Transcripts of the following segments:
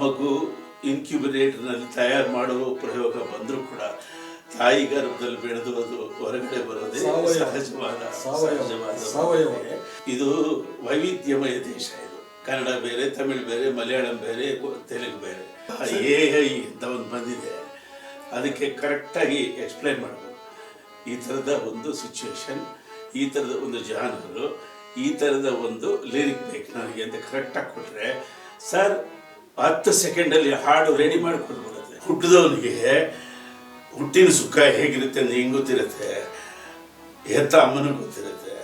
ಮಗು ಇನ್ಕ್ಯುಬೇಟರ್ನಲ್ಲಿ ತಯಾರು ಮಾಡುವ ಪ್ರಯೋಗ ಬಂದರೂ ಕೂಡ ತಾಯಿ ಗರ್ಭದಲ್ಲಿ ಬೆಳೆದು ಅದು ಹೊರಗಡೆ ಬರೋದೇ ಸಹಜವಾದ ಇದು ವೈವಿಧ್ಯಮಯ ದೇಶ. ಇದು ಕನ್ನಡ ಬೇರೆ, ತಮಿಳು ಬೇರೆ, ಮಲಯಾಳಂ ಬೇರೆ, ತೆಲುಗು ಬೇರೆ. AI ಅಂತ ಒಂದು ಬಂದಿದೆ, ಅದಕ್ಕೆ ಕರೆಕ್ಟಾಗಿ ಎಕ್ಸ್ಪ್ಲೈನ್ ಮಾಡಬೇಕು. ಈ ಥರದ ಒಂದು ಸಿಚುವೇಶನ್, ಈ ಥರದ ಒಂದು ಜಾನರು, ಈ ಥರದ ಒಂದು ಲಿರಿಕ್ ಬೇಕು ನನಗೆ ಅಂತ ಕರೆಕ್ಟಾಗಿ ಕೊಟ್ಟರೆ ಸರ್ 10 ಸೆಕೆಂಡಲ್ಲಿ ಹಾಡು ರೆಡಿ ಮಾಡಿಕೊಟ್ಬಿಡುತ್ತೆ. ಹುಟ್ಟಿದವನಿಗೆ ಹುಟ್ಟಿನ ಸುಖ ಹೇಗಿರುತ್ತೆ ಅಂತ ಹೆಂಗೆ ಗೊತ್ತಿರುತ್ತೆ, ಹೆತ್ತ ಅಮ್ಮನಿಗೆ ಗೊತ್ತಿರುತ್ತೆ,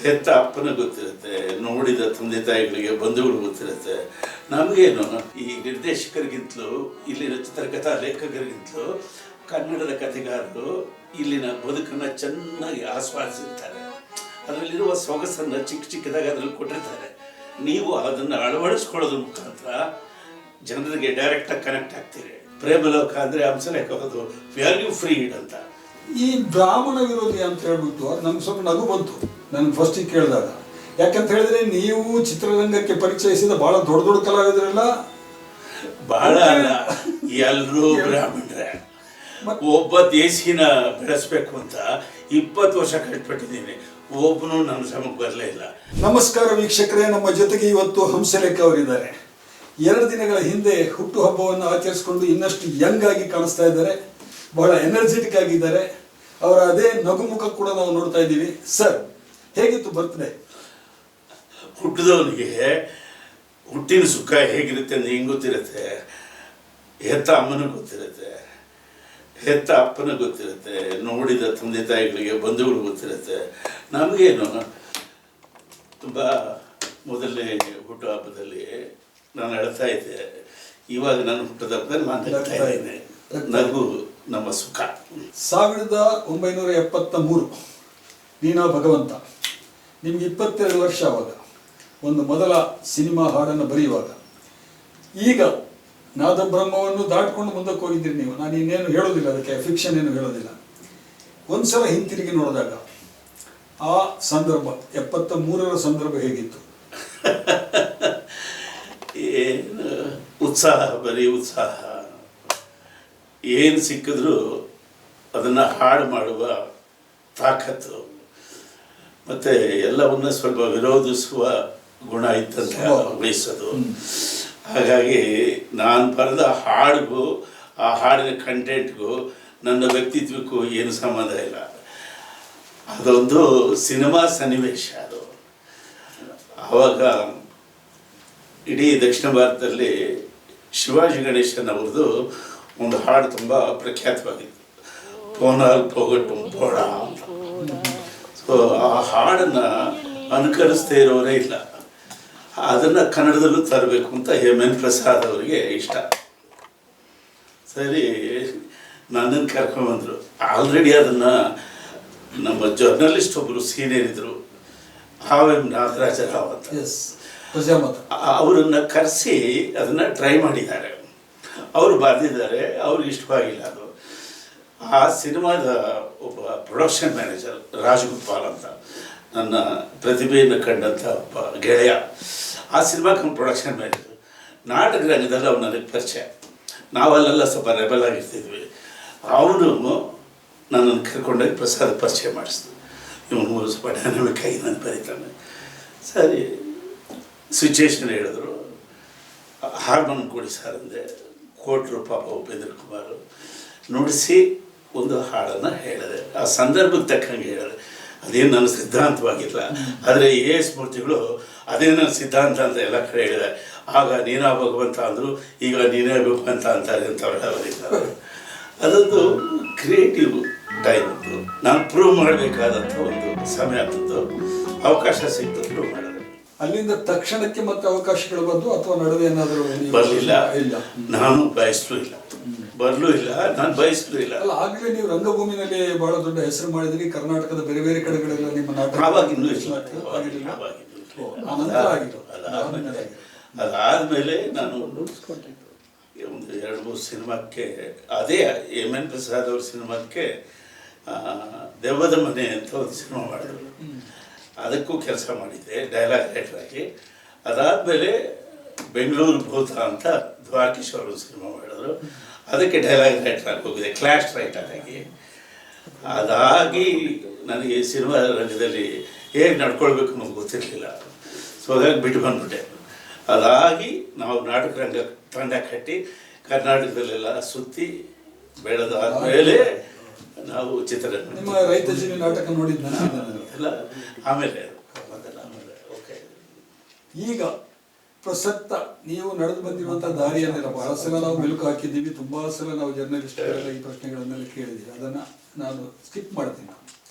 ಹೆತ್ತ ಅಪ್ಪನಿಗೆ ಗೊತ್ತಿರುತ್ತೆ, ನೋಡಿದ ತಂದೆ ತಾಯಿಗಳಿಗೆ ಬಂಧುಗಳು ಗೊತ್ತಿರುತ್ತೆ. ನಮಗೇನು ಈ ನಿರ್ದೇಶಕರಿಗಿಂತಲೂ ಇಲ್ಲಿನ ಚಿತ್ರಕಥಾ ಲೇಖಕರಿಗಿಂತಲೂ ಕನ್ನಡದ ಕಥೆಗಾರರು ಇಲ್ಲಿನ ಬದುಕನ್ನು ಚೆನ್ನಾಗಿ ಆಸ್ವಾದಿಸಿರ್ತಾರೆ. ಅದರಲ್ಲಿರುವ ಸೊಗಸನ್ನು ಚಿಕ್ಕದಾಗಿ ಅದರಲ್ಲಿ ಕೊಟ್ಟಿರ್ತಾರೆ. ನೀವು ಅದನ್ನು ಅಳವಡಿಸ್ಕೊಳ್ಳೋದ್ರ ಮುಖಾಂತರ ಜನರಿಗೆ ಡೈರೆಕ್ಟಾಗಿ ಕನೆಕ್ಟ್ ಆಗ್ತೀರಿ. ಪ್ರೇಮಲೋಕ ಅಂದರೆ ಹಂಸಲೇಖ ಅದು ವ್ಯಾಲ್ಯೂ ಫ್ರೀಡ್ ಅಂತ. ಈ ಬ್ರಾಹ್ಮಣ ವಿರೋಧಿ ಅಂತ ಹೇಳ್ಬಿಟ್ಟು ನಮ್ಗೆ ಸ್ವಲ್ಪ ನಗು ಬಂತು ನನಗೆ ಫಸ್ಟಿಗೆ ಕೇಳಿದಾಗ. ಯಾಕಂತ ಹೇಳಿದ್ರೆ ನೀವು ಚಿತ್ರರಂಗಕ್ಕೆ ಪರಿಚಯಿಸಿದ ಬಹಳ ದೊಡ್ಡ ಕಲಾವಿದರೆಲ್ಲ ಬಹಳ ಅಲ್ಲ, ಎಲ್ಲರೂ ಬ್ರಾಹ್ಮಣರೇ. ಒಬ್ಬ ದೇಶಿನ ಬೆಳೆಸ್ಬೇಕು ಅಂತ 20 ವರ್ಷ ಕಷ್ಟಪಟ್ಟಿದ್ದೀನಿ, ಒಬ್ಬನು ನನ್ನ ಶ್ರಮಕ್ಕೆ ಬರಲೇ ಇಲ್ಲ. ನಮಸ್ಕಾರ ವೀಕ್ಷಕರೇ, ನಮ್ಮ ಜೊತೆಗೆ ಇವತ್ತು ಹಂಸಲೇಖ ಅವರಿದ್ದಾರೆ. 2 ದಿನಗಳ ಹಿಂದೆ ಹುಟ್ಟುಹಬ್ಬವನ್ನು ಆಚರಿಸಿಕೊಂಡು ಇನ್ನಷ್ಟು ಯಂಗ್ ಆಗಿ ಕಾಣಿಸ್ತಾ ಇದ್ದಾರೆ, ಬಹಳ ಎನರ್ಜೆಟಿಕ್ ಆಗಿದ್ದಾರೆ. ಅವರ ಅದೇ ನಗುಮುಖ ಕೂಡ ನಾವು ನೋಡ್ತಾ ಇದ್ದೀವಿ. ಸರ್, ಹೇಗಿತ್ತು ಬರ್ತ್ಡೇ? ಹುಟ್ಟಿದವನಿಗೆ ಹುಟ್ಟಿನ ಸುಖ ಹೇಗಿರುತ್ತೆ ಅಂತ ಹೆಂಗೆ ಗೊತ್ತಿರುತ್ತೆ, ಹೆತ್ತ ಅಮ್ಮನಿಗೆ ಗೊತ್ತಿರುತ್ತೆ, ಹೆತ್ತ ಅಪ್ಪನಿಗೆ ಗೊತ್ತಿರುತ್ತೆ, ನೋಡಿದ ತಂದೆ ತಾಯಿಗಳಿಗೆ ಬಂಧುಗಳು ಗೊತ್ತಿರುತ್ತೆ. ನಮಗೇನು ತುಂಬ ಮೊದಲನೇ ಹುಟ್ಟುಹಬ್ಬದಲ್ಲಿ ನಾನು ಅಳ್ತಾ ಇದ್ದೆ, ಇವಾಗ ನಾನು ಹುಟ್ಟದ ಹಬ್ಬದಲ್ಲಿ ನಾನು ನಗ್ತಾ ಇದ್ದೇನೆ. ನಗು ನಮ್ಮ ಸುಖ. 1973 ನೀನಾ ಭಗವಂತ, ನಿಮ್ಗೆ 22 ವರ್ಷ. ಆವಾಗ ಒಂದು ಮೊದಲ ಸಿನಿಮಾ ಹಾಡನ್ನು ಬರೆಯುವಾಗ, ಈಗ ನಾದಬ್ರಹ್ಮವನ್ನು ದಾಟ್ಕೊಂಡು ಮುಂದಕ್ಕೆ ಹೋಗಿದ್ದೀರಿ ನೀವು. ನಾನು ಇನ್ನೇನು ಹೇಳೋದಿಲ್ಲ, ಅದಕ್ಕೆ ಫಿಕ್ಷನ್ ಏನು ಹೇಳೋದಿಲ್ಲ. ಒಂದ್ಸಲ ಹಿಂತಿರುಗಿ ನೋಡಿದಾಗ ಆ ಸಂದರ್ಭ, 73ರ ಸಂದರ್ಭ ಹೇಗಿತ್ತು? ಏನು ಉತ್ಸಾಹ, ಬರೀ ಉತ್ಸಾಹ. ಏನು ಸಿಕ್ಕಿದ್ರೂ ಅದನ್ನು ಹಾಡು ಮಾಡುವ ತಾಕತ್ತು, ಮತ್ತು ಎಲ್ಲವನ್ನ ಸ್ವಲ್ಪ ವಿರೋಧಿಸುವ ಗುಣ ಇದ್ದಂಥ ವಯಸ್ಸದು. ಹಾಗಾಗಿ ನಾನು ಬರೆದ ಹಾಡಿಗೂ ಆ ಹಾಡಿನ ಕಂಟೆಂಟ್ಗೂ ನನ್ನ ವ್ಯಕ್ತಿತ್ವಕ್ಕೂ ಏನು ಸಂಬಂಧ ಇಲ್ಲ. ಅದೊಂದು ಸಿನಿಮಾ ಸನ್ನಿವೇಶ ಅದು. ಆವಾಗ ಇಡೀ ದಕ್ಷಿಣ ಭಾರತದಲ್ಲಿ ಶಿವಾಜಿ ಗಣೇಶನ್ ಅವ್ರದ್ದು ಒಂದು ಹಾಡು ತುಂಬ ಪ್ರಖ್ಯಾತವಾಗಿತ್ತು, ಪೋನಾಲ್ ಪೋಗಟ್ಟು ಪೋಡ ಅಂತ. ಸೊ ಆ ಹಾಡನ್ನು ಅನುಕರಿಸದೇ ಇರೋರೇ ಇಲ್ಲ. ಅದನ್ನು ಕನ್ನಡದಲ್ಲೂ ತರಬೇಕು ಅಂತ MN ಪ್ರಸಾದ್ ಅವರಿಗೆ ಇಷ್ಟ. ಸರಿ, ನನ್ನನ್ನು ಕರ್ಕೊಂಡ್ಬಂದರು. ಆಲ್ರೆಡಿ ಅದನ್ನು ನಮ್ಮ ಜರ್ನಲಿಸ್ಟ್ ಒಬ್ಬರು ಸೀನಿಯರ್ ಇದ್ದರು, HM ನಾಗರಾಜರಾವ್ ಅಂತ, ಅವರನ್ನು ಕರೆಸಿ ಅದನ್ನು ಟ್ರೈ ಮಾಡಿದ್ದಾರೆ. ಅವರು ಬರೆದಿದ್ದಾರೆ, ಅವ್ರಿಗೆ ಇಷ್ಟವಾಗಿಲ್ಲ ಅದು. ಆ ಸಿನಿಮಾದ ಒಬ್ಬ ಪ್ರೊಡಕ್ಷನ್ ಮ್ಯಾನೇಜರ್ ರಾಜಗೋಪಾಲ್ ಅಂತ, ನನ್ನ ಪ್ರತಿಭೆಯನ್ನು ಕಂಡಂಥ ಒಬ್ಬ ಗೆಳೆಯ, ಆ ಸಿನಿಮಾಕ್ಕೆ ಪ್ರೊಡಕ್ಷನ್ ಮ್ಯಾನೇಜರ್. ನಾಟಕ ರಂಗದಲ್ಲಿ ಅವನು ನನಗೆ ಪರಿಚಯ, ನಾವಲ್ಲೆಲ್ಲ ಸ್ವಲ್ಪ ರೆಬಲ್ ಆಗಿರ್ತಿದ್ವಿ. ಅವನು ನನ್ನನ್ನು ಕರ್ಕೊಂಡೋಗಿ ಪ್ರಸಾದ್ ಪರಿಚಯ ಮಾಡಿಸ್ತು. ಇವನು ಸ್ವಲ್ಪ ಡೈನಾಮಿಕ್ ಆಗಿ ನಾನು ಬರೀತಾನೆ. ಸರಿ, ಸಿಚುವೇಶನ್ ಹೇಳಿದ್ರು, ಹಾರ್ಮೋನ್ ಕೊಡಿ ಸರ್ ಅಂದೆ. ಕೊಟ್ಟರು ಪಾಪ ಉಪೇಂದ್ರ ಕುಮಾರ್. ನುಡಿಸಿ ಒಂದು ಹಾಡನ್ನು ಹೇಳಿದೆ, ಆ ಸಂದರ್ಭಕ್ಕೆ ತಕ್ಕಂಗೆ ಹೇಳಿದೆ. ಅದೇನು ನನ್ನ ಸಿದ್ಧಾಂತವಾಗಿಲ್ಲ, ಆದರೆ AS ಮೂರ್ತಿಗಳು ಅದೇ ನನ್ನ ಸಿದ್ಧಾಂತ ಅಂತ ಎಲ್ಲ ಕಡೆ ಹೇಳಿದ್ದಾರೆ. ಆಗ ನೀನಾ ಭಗವಂತ ಅಂದರು, ಈಗ ನೀನೇ ಭಗವಂತ ಅಂತಾರೆ ಅಂತ ಅವರೆಲ್ಲ ಬರೀತಾರೆ. ಅದೊಂದು ಕ್ರಿಯೇಟಿವ್ ಟೈಮ್ ಇತ್ತು. ನಾನು ಪ್ರೂವ್ ಮಾಡಬೇಕಾದಂಥ ಒಂದು ಸಮಯ ಬಂತು, ಅವಕಾಶ ಸಿಕ್ತು, ಪ್ರೂವ್ ಮಾಡಿದೆ. ಅಲ್ಲಿಂದ ತಕ್ಷಣಕ್ಕೆ ಮತ್ತೆ ಅವಕಾಶಗಳು ಬಂದು ಅಥವಾ ನಡುವೆ ಏನಾದರೂ? ಬರಲಿಲ್ಲ, ನಾನು ಬಯಸಲೂ ಇಲ್ಲ, ಬರಲೂ ಇಲ್ಲ, ನಾನು ಬಯಸಲೂ ಇಲ್ಲ. ಅಲ್ಲ, ಆಗಲೇ ನೀವು ರಂಗಭೂಮಿನಲ್ಲಿ ಬಹಳ ದೊಡ್ಡ ಹೆಸರು ಮಾಡಿದ್ರಿ. ಕರ್ನಾಟಕದ ಬೇರೆ ಬೇರೆ ಕಡೆಗಳೆಲ್ಲ ನಿಮ್ಮ ನಾಟಕ ಆವಾಗಿನ್ನೂ ಅದಾದಮೇಲೆ ನಾನು ಒಂದು 2-3 ಸಿನಿಮಾಕ್ಕೆ, ಅದೇ MN ಪ್ರಸಾದ್ ಅವ್ರ ಸಿನಿಮಾಕ್ಕೆ ದೆವ್ವದ ಮನೆ ಅಂತ ಒಂದು ಸಿನಿಮಾ ಮಾಡಿದ್ರು. ಅದಕ್ಕೂ ಕೆಲಸ ಮಾಡಿದ್ದೆ ಡೈಲಾಗ್ ರೈಟರಾಗಿ. ಅದಾದಮೇಲೆ ಬೆಂಗಳೂರು ಭೂತ ಅಂತ ದ್ವಾರಕೀಶ್ವರ ಸಿನಿಮಾ ಮಾಡಿದ್ರು. ಅದಕ್ಕೆ ಡೈಲಾಗ್ ರೈಟರ್ ಆಗಿ ಹೋಗಿದೆ, ಕ್ಲಾಶ್ ರೈಟರ್ ಆಗಿ. ಅದಾಗಿ ನನಗೆ ಸಿನಿಮಾ ರಂಗದಲ್ಲಿ ಹೇಗೆ ನಡ್ಕೊಳ್ಬೇಕು ಅನ್ನೋದು ಗೊತ್ತಿರಲಿಲ್ಲ. ಸೊ ಹಾಗಾಗಿ ಬಿಟ್ಟು ಬಂದ್ಬಿಟ್ಟೆ. ಅದಾಗಿ ನಾವು ನಾಟಕ ರಂಗ ತಂಡ ಕಟ್ಟಿ ಕರ್ನಾಟಕದಲ್ಲೆಲ್ಲ ಸುತ್ತಿ ಬೆಳೆದಾದ್ಮೇಲೆ ನಾವು ಚಿತ್ರರಂಗ ನಿಮ್ಮ ರೈತ ಜೀವಿ ನಾಟಕ ನೋಡಿದ್ದ ಎಲ್ಲ ಆಮೇಲೆ ಓಕೆ. ಈಗ ಪ್ರಸಕ್ತ ನೀವು ನಡೆದು ಬಂದಿರುವಂಥ ದಾರಿಯನ್ನೆಲ್ಲ ಬಹಳ ಸಲ ನಾವು ಮೆಲುಕು ಹಾಕಿದ್ದೀವಿ, ತುಂಬ ಸಲ ನಾವು ಜರ್ನಲಿಸ್ಟ್ಗಳೆಲ್ಲ ಈ ಪ್ರಶ್ನೆಗಳನ್ನೆಲ್ಲ ಕೇಳಿದ್ದೀವಿ. ಅದನ್ನು ನಾನು ಸ್ಕಿಪ್ ಮಾಡ್ತೀನಿ,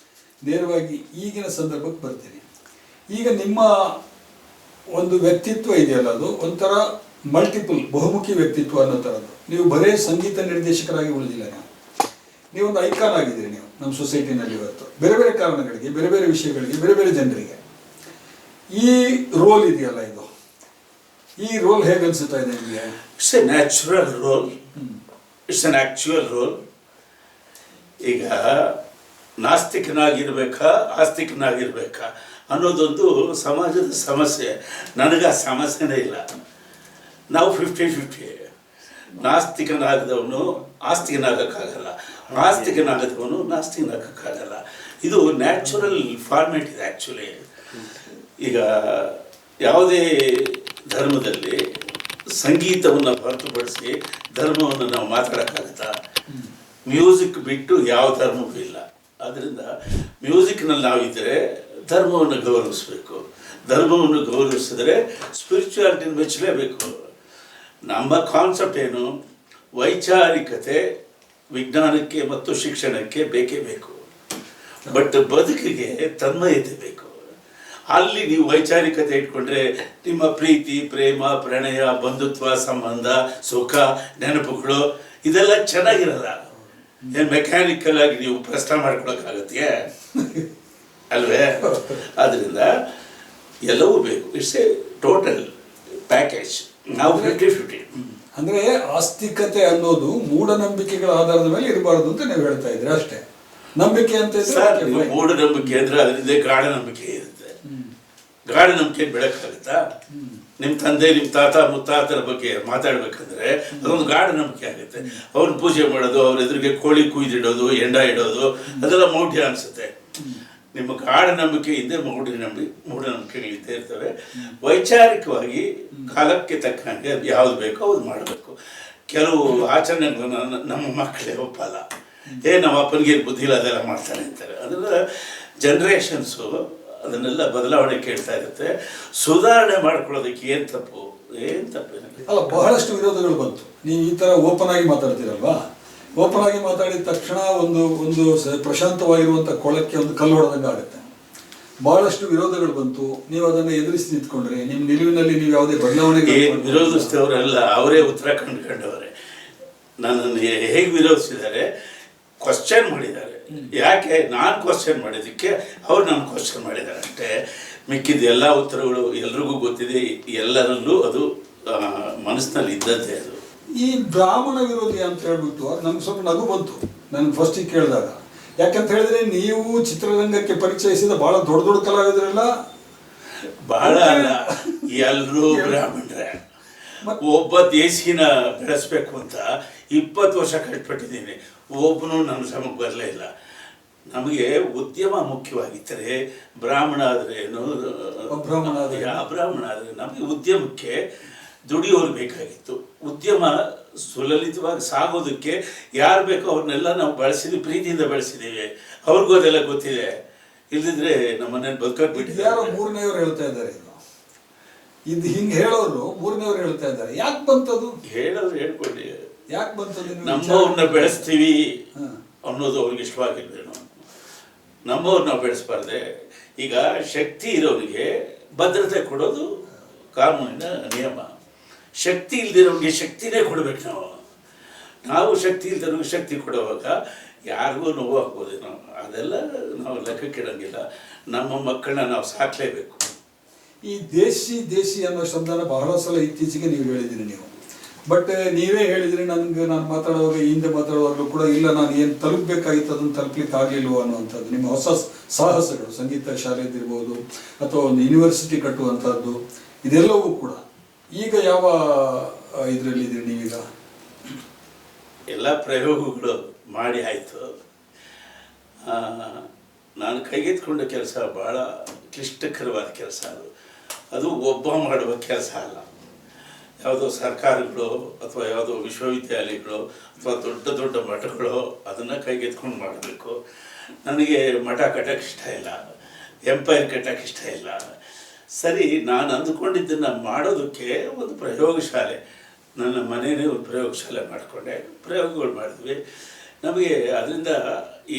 ನೇರವಾಗಿ ಈಗಿನ ಸಂದರ್ಭಕ್ಕೆ ಬರ್ತೀನಿ. ಈಗ ನಿಮ್ಮ ಒಂದು ವ್ಯಕ್ತಿತ್ವ ಇದೆಯಲ್ಲ, ಅದು ಒಂಥರ ಮಲ್ಟಿಪಲ್, ಬಹುಮುಖಿ ವ್ಯಕ್ತಿತ್ವ ಅನ್ನೋ ಥರದ್ದು. ನೀವು ಬರೇ ಸಂಗೀತ ನಿರ್ದೇಶಕರಾಗಿ ಉಳಿದಿಲ್ಲ, ನೀವೊಂದು ಐಕಾನ್ ಆಗಿದ್ದೀರಿ ನೀವು ನಮ್ಮ ಸೊಸೈಟಿನಲ್ಲಿ ಇವತ್ತು, ಬೇರೆ ಬೇರೆ ಕಾರಣಗಳಿಗೆ, ಬೇರೆ ಬೇರೆ ವಿಷಯಗಳಿಗೆ, ಬೇರೆ ಬೇರೆ ಜನರಿಗೆ. ಈ ರೋಲ್ ಇದೆಯಲ್ಲ, ಈ ರೋಲ್ ಹೇಗೆ ಅನಿಸುತ್ತಾ ಇದೆ ನಿಮಗೆ? It's a natural role, it's an actual role. ಈಗ ನಾಸ್ತಿಕನಾಗಿರ್ಬೇಕಾ ಆಸ್ತಿಕನಾಗಿರ್ಬೇಕಾ ಅನ್ನೋದೊಂದು ಸಮಾಜದ ಸಮಸ್ಯೆ. ನನಗೆ ಆ ಸಮಸ್ಯೆನೇ ಇಲ್ಲ. ನಾವು 50-50. ನಾಸ್ತಿಕನಾಗದವನು ಆಸ್ತಿಕನಾಗಕ್ಕಾಗಲ್ಲ, ಆಸ್ತಿಕನಾಗದವನು ನಾಸ್ತಿಕನಾಗಕ್ಕಾಗಲ್ಲ. ಇದು ನ್ಯಾಚುರಲ್ ಫಾರ್ಮೇಟ್ ಇದೆ ಆ್ಯಕ್ಚುಲಿ. ಈಗ ಯಾವುದೇ ಧರ್ಮದಲ್ಲಿ ಸಂಗೀತವನ್ನು ಹೊರತುಪಡಿಸಿ ಧರ್ಮವನ್ನು ನಾವು ಮಾತಾಡೋಕ್ಕಾಗತ್ತಾ? ಮ್ಯೂಸಿಕ್ ಬಿಟ್ಟು ಯಾವ ಧರ್ಮವೂ ಇಲ್ಲ. ಆದ್ದರಿಂದ ಮ್ಯೂಸಿಕ್ನಲ್ಲಿ ನಾವಿದ್ದರೆ ಧರ್ಮವನ್ನು ಗೌರವಿಸಬೇಕು. ಧರ್ಮವನ್ನು ಗೌರವಿಸಿದರೆ ಸ್ಪಿರಿಚುಯಾಲಿಟಿನ ಮೆಚ್ಚಲೇಬೇಕು. ನಮ್ಮ ಕಾನ್ಸೆಪ್ಟ್ ಏನು? ವೈಚಾರಿಕತೆ ವಿಜ್ಞಾನಕ್ಕೆ ಮತ್ತು ಶಿಕ್ಷಣಕ್ಕೆ ಬೇಕೇ ಬೇಕು, ಬಟ್ ಬದುಕಿಗೆ ತನ್ಮಯತೆ ಬೇಕು. ಅಲ್ಲಿ ನೀವು ವೈಚಾರಿಕತೆ ಇಟ್ಕೊಂಡ್ರೆ ನಿಮ್ಮ ಪ್ರೀತಿ, ಪ್ರೇಮ, ಪ್ರಣಯ, ಬಂಧುತ್ವ, ಸಂಬಂಧ, ಸುಖ, ನೆನಪುಗಳು ಇದೆಲ್ಲ ಚೆನ್ನಾಗಿರಲ್ಲ. ಏನು ಮೆಕ್ಯಾನಿಕಲ್ ಆಗಿ ನೀವು ಪ್ರಶ್ನೆ ಮಾಡ್ಕೊಳಕ್ಕಾಗತ್ತೆ ಅಲ್ವೇ? ಆದ್ದರಿಂದ ಎಲ್ಲವೂ ಬೇಕು. It's A total package. ನಾವು 50-50. ಅಂದರೆ ಆಸ್ತಿಕತೆ ಅನ್ನೋದು ಮೂಢನಂಬಿಕೆಗಳ ಆಧಾರದ ಮೇಲೆ ಇರಬಾರ್ದು ಅಂತ ನೀವು ಹೇಳ್ತಾ ಇದ್ರಿ ಅಷ್ಟೇ. ನಂಬಿಕೆ ಅಂತ ಇದ್ರೆ ಮೂಢನಂಬಿಕೆ ಅಂದರೆ ಅದರಿಂದ ಗಾಢ ನಂಬಿಕೆ ಇರುತ್ತೆ. ಗಾಢ ನಂಬಿಕೆ ಬೆಳಕಾಗುತ್ತಾ? ನಿಮ್ಮ ತಂದೆ, ನಿಮ್ಮ ತಾತ, ಮುತ್ತಾತರ ಬಗ್ಗೆ ಮಾತಾಡ್ಬೇಕಂದ್ರೆ ಅದೊಂದು ಗಾಢ ನಂಬಿಕೆ ಆಗುತ್ತೆ. ಅವ್ರನ್ನ ಪೂಜೆ ಮಾಡೋದು, ಅವ್ರ ಎದುರಿಗೆ ಕೋಳಿ ಕುಯ್ದಿಡೋದು, ಎಂಡ ಇಡೋದು, ಅದೆಲ್ಲ ಮೌಢ್ಯ ಅನಿಸುತ್ತೆ. ನಿಮ್ಮ ಗಾಢ ನಂಬಿಕೆ ಇದ್ದೇ ಮೂಢನಂಬಿಕೆಗಳಿದ್ದೇ ಇರ್ತವೆ. ವೈಚಾರಿಕವಾಗಿ ಕಾಲಕ್ಕೆ ತಕ್ಕಂಗೆ ಯಾವ್ದು ಬೇಕೋ ಅದು ಮಾಡಬೇಕು. ಕೆಲವು ಆಚರಣೆಗಳನ್ನು ನಮ್ಮ ಮಕ್ಕಳೇ ಒಪ್ಪಲ್ಲ. ನಮ್ಮ ಅಪ್ಪನಿಗೆ ಬುದ್ಧಿ ಇಲ್ಲ ಅದೆಲ್ಲ ಮಾಡ್ತಾನೆ ಅಂತಾರೆ. ಅದೆಲ್ಲ ಜನ್ರೇಷನ್ಸು ಅದನ್ನೆಲ್ಲ ಬದಲಾವಣೆ ಕೇಳ್ತಾ ಇರುತ್ತೆ. ಸುಧಾರಣೆ ಮಾಡ್ಕೊಳ್ಳೋದಕ್ಕೆ ಏನು ತಪ್ಪು? ಅಲ್ಲ, ಬಹಳಷ್ಟು ವಿರೋಧಗಳು ಬಂತು. ನೀವು ಈ ಥರ ಓಪನ್ ಆಗಿ ಮಾತಾಡ್ತೀರಲ್ವಾ, ಓಪನ್ ಆಗಿ ಮಾತಾಡಿದ ತಕ್ಷಣ ಒಂದು ಪ್ರಶಾಂತವಾಗಿರುವಂಥ ಕೊಳಕ್ಕೆ ಒಂದು ಕಲ್ಲು ಹೊಡೆದಂಗೆ ಆಗುತ್ತೆ. ಬಹಳಷ್ಟು ವಿರೋಧಗಳು ಬಂತು. ನೀವು ಅದನ್ನು ಎದುರಿಸಿ ನಿಂತ್ಕೊಂಡ್ರೆ ನಿಮ್ಮ ನಿಲುವಿನಲ್ಲಿ ನೀವು ಯಾವುದೇ ಬದಲಾವಣೆ ವಿರೋಧಿಸಿದವರೆಲ್ಲ ಅವರೇ ಉತ್ತರ ಕಂಡುಕೊಂಡವರೇ. ನನ್ನನ್ನು ಹೇಗೆ ವಿರೋಧಿಸಿದ್ದಾರೆ? ಕ್ವಶನ್ ಮಾಡಿದ್ದಾರೆ. ಯಾಕೆ? ನಾನು ಕ್ವಶನ್ ಮಾಡಿದ್ದಕ್ಕೆ ಅವ್ರು ನಾನು ಕ್ವಶನ್ ಮಾಡಿದ್ದಾರೆ ಅಷ್ಟೇ. ಮಿಕ್ಕಿದ ಎಲ್ಲ ಉತ್ತರಗಳು ಎಲ್ರಿಗೂ ಗೊತ್ತಿದೆ, ಎಲ್ಲರಲ್ಲೂ ಅದು ಮನಸ್ಸಿನಲ್ಲಿ ಇದ್ದದ್ದೇ. ಅದು ಈ ಬ್ರಾಹ್ಮಣ ವಿರೋಧಿ ಅಂತ ಹೇಳ್ಬಿಟ್ಟು ನಮ್ಗೆ ಸ್ವಲ್ಪ ನಗು ಬಂತು ನನಗೆ ಫಸ್ಟಿಗೆ ಕೇಳಿದಾಗ. ಯಾಕಂತ ಹೇಳಿದ್ರೆ ನೀವು ಚಿತ್ರರಂಗಕ್ಕೆ ಪರಿಚಯಿಸಿದ ಬಹಳ ದೊಡ್ಡ ದೊಡ್ಡ ಕಲಾವಿದರೆಲ್ಲ ಬಹಳ ಅಲ್ಲ, ಎಲ್ಲರೂ ಬ್ರಾಹ್ಮಣರೇ. ಒಬ್ಬ ದೇಶಿನ ಬೆಳೆಸ್ಬೇಕು ಅಂತ 20 ವರ್ಷ ಕಷ್ಟಪಟ್ಟಿದ್ದೀನಿ. ಒಬ್ಬನು ನನ್ನ ಶ್ರಮಕ್ಕೆ ಬರಲೇ ಇಲ್ಲ. ನಮಗೆ ಉದ್ಯಮ ಮುಖ್ಯವಾಗಿದ್ದರೆ ಬ್ರಾಹ್ಮಣ ಆದರೆ ಏನು, ಅಬ್ರಾಹ್ಮಣ ಆದರೆ ನಮಗೆ ಉದ್ಯಮಕ್ಕೆ ದುಡಿಯೋರು ಬೇಕಾಗಿತ್ತು. ಉದ್ಯಮ ಸುಲಲಿತವಾಗಿ ಸಾಗೋದಕ್ಕೆ ಯಾರು ಬೇಕೋ ಅವ್ರನ್ನೆಲ್ಲ ನಾವು ಬಳಸಿದ್ವಿ, ಪ್ರೀತಿಯಿಂದ ಬೆಳೆಸಿದ್ದೀವಿ. ಅವ್ರಿಗೂ ಅದೆಲ್ಲ ಗೊತ್ತಿದೆ. ಇಲ್ದಿದ್ರೆ ನಮ್ಮನೇಲಿ ಬದುಕಕ್ಕೆ ಬಿಟ್ಟಿದ್ದಾರೆ. ಯಾರೋ ಮೂರನೇವ್ರು ಹೇಳ್ತಾ ಇದ್ದಾರೆ, ಇದು ಹಿಂಗೆ ಹೇಳೋರು ಮೂರನೇವ್ರು ಹೇಳ್ತಾ ಇದ್ದಾರೆ. ಯಾಕೆ ಬಂತದು? ಹೇಳೋರು ಹೇಳ್ಕೊಳ್ಳಿ, ಯಾಕೆ ಬಂತದು? ನಮ್ಮವ್ರನ್ನ ಬೆಳೆಸ್ತೀವಿ ಅನ್ನೋದು ಅವ್ರಿಗೆ ಇಷ್ಟವಾಗಿಲ್ವೇನೋ. ನಮ್ಮವ್ರು ನಾವು ಬೆಳೆಸ್ಬಾರ್ದೆ. ಈಗ ಶಕ್ತಿ ಇರೋರಿಗೆ ಭದ್ರತೆ ಕೊಡೋದು ಕಾನೂನಿನ ನಿಯಮ. ಶಕ್ತಿ ಇಲ್ದಿರೋರಿಗೆ ಶಕ್ತಿನೇ ಕೊಡ್ಬೇಕು. ನಾವು ಶಕ್ತಿ ಇಲ್ದಿರೋರಿಗೆ ಶಕ್ತಿ ಕೊಡುವಾಗ ಯಾರಿಗೂ ನೋವಾಗ್ಬೋದೇನೋ, ಅದೆಲ್ಲ ನಾವು ಲೆಕ್ಕಕ್ಕಿಡಂಗಿಲ್ಲ. ನಮ್ಮ ಮಕ್ಕಳನ್ನ ನಾವು ಸಾಕಲೇಬೇಕು. ಈ ದೇಶಿ ಅನ್ನೋ ಶಬ್ದನ ಬಹಳ ಸಲ ಇತ್ತೀಚೆಗೆ ನೀವು ಹೇಳಿದ್ದೀರಿ ನೀವು. ಬಟ್ ನೀವೇ ಹೇಳಿದ್ರಿ ನನಗೆ, ನಾನು ಮಾತಾಡುವಾಗ ಹಿಂದೆ ಮಾತಾಡುವಾಗಲೂ ಕೂಡ ಇಲ್ಲ, ನಾನು ಏನು ತಲುಪಬೇಕಾಗಿತ್ತು ಅದನ್ನು ತಲುಪಲಿಕ್ಕೆ ಆಗಲಿಲ್ವೋ ಅನ್ನುವಂಥದ್ದು. ನಿಮ್ಮ ಹೊಸ ಸಾಹಸಗಳು, ಸಂಗೀತ ಶಾಲೆದಿರ್ಬೋದು ಅಥವಾ ಒಂದು ಯೂನಿವರ್ಸಿಟಿ ಕಟ್ಟುವಂಥದ್ದು, ಇದೆಲ್ಲವೂ ಕೂಡ ಈಗ ಯಾವ ಇದರಲ್ಲಿದ್ದೀರಿ ನೀವೀಗ? ಎಲ್ಲ ಪ್ರಯೋಗಗಳು ಮಾಡಿ ಆಯಿತು. ನಾನು ಕೈಗೆತ್ಕೊಂಡ ಕೆಲಸ ಭಾಳ ಕ್ಲಿಷ್ಟಕರವಾದ ಕೆಲಸ. ಅದು ಒಬ್ಬ ಮಾಡುವ ಕೆಲಸ ಅಲ್ಲ. ಯಾವುದೋ ಸರ್ಕಾರಗಳು ಅಥವಾ ಯಾವುದೋ ವಿಶ್ವವಿದ್ಯಾಲಯಗಳು ಅಥವಾ ದೊಡ್ಡ ದೊಡ್ಡ ಮಠಗಳು ಅದನ್ನು ಕೈಗೆತ್ಕೊಂಡು ಮಾಡಬೇಕು. ನನಗೆ ಮಠ ಕಟ್ಟೋಕ್ಕೆ ಇಷ್ಟ ಇಲ್ಲ, ಎಂಪೈರ್ ಕಟ್ಟೋಕ್ಕೆ ಇಷ್ಟ ಇಲ್ಲ. ಸರಿ, ನಾನು ಅಂದುಕೊಂಡಿದ್ದನ್ನು ಮಾಡೋದಕ್ಕೆ ಒಂದು ಪ್ರಯೋಗಶಾಲೆ, ನನ್ನ ಮನೆಯೇ ಒಂದು ಪ್ರಯೋಗಶಾಲೆ ಮಾಡಿಕೊಂಡೆ. ಪ್ರಯೋಗಗಳು ಮಾಡಿದ್ವಿ. ನಮಗೆ ಅದರಿಂದ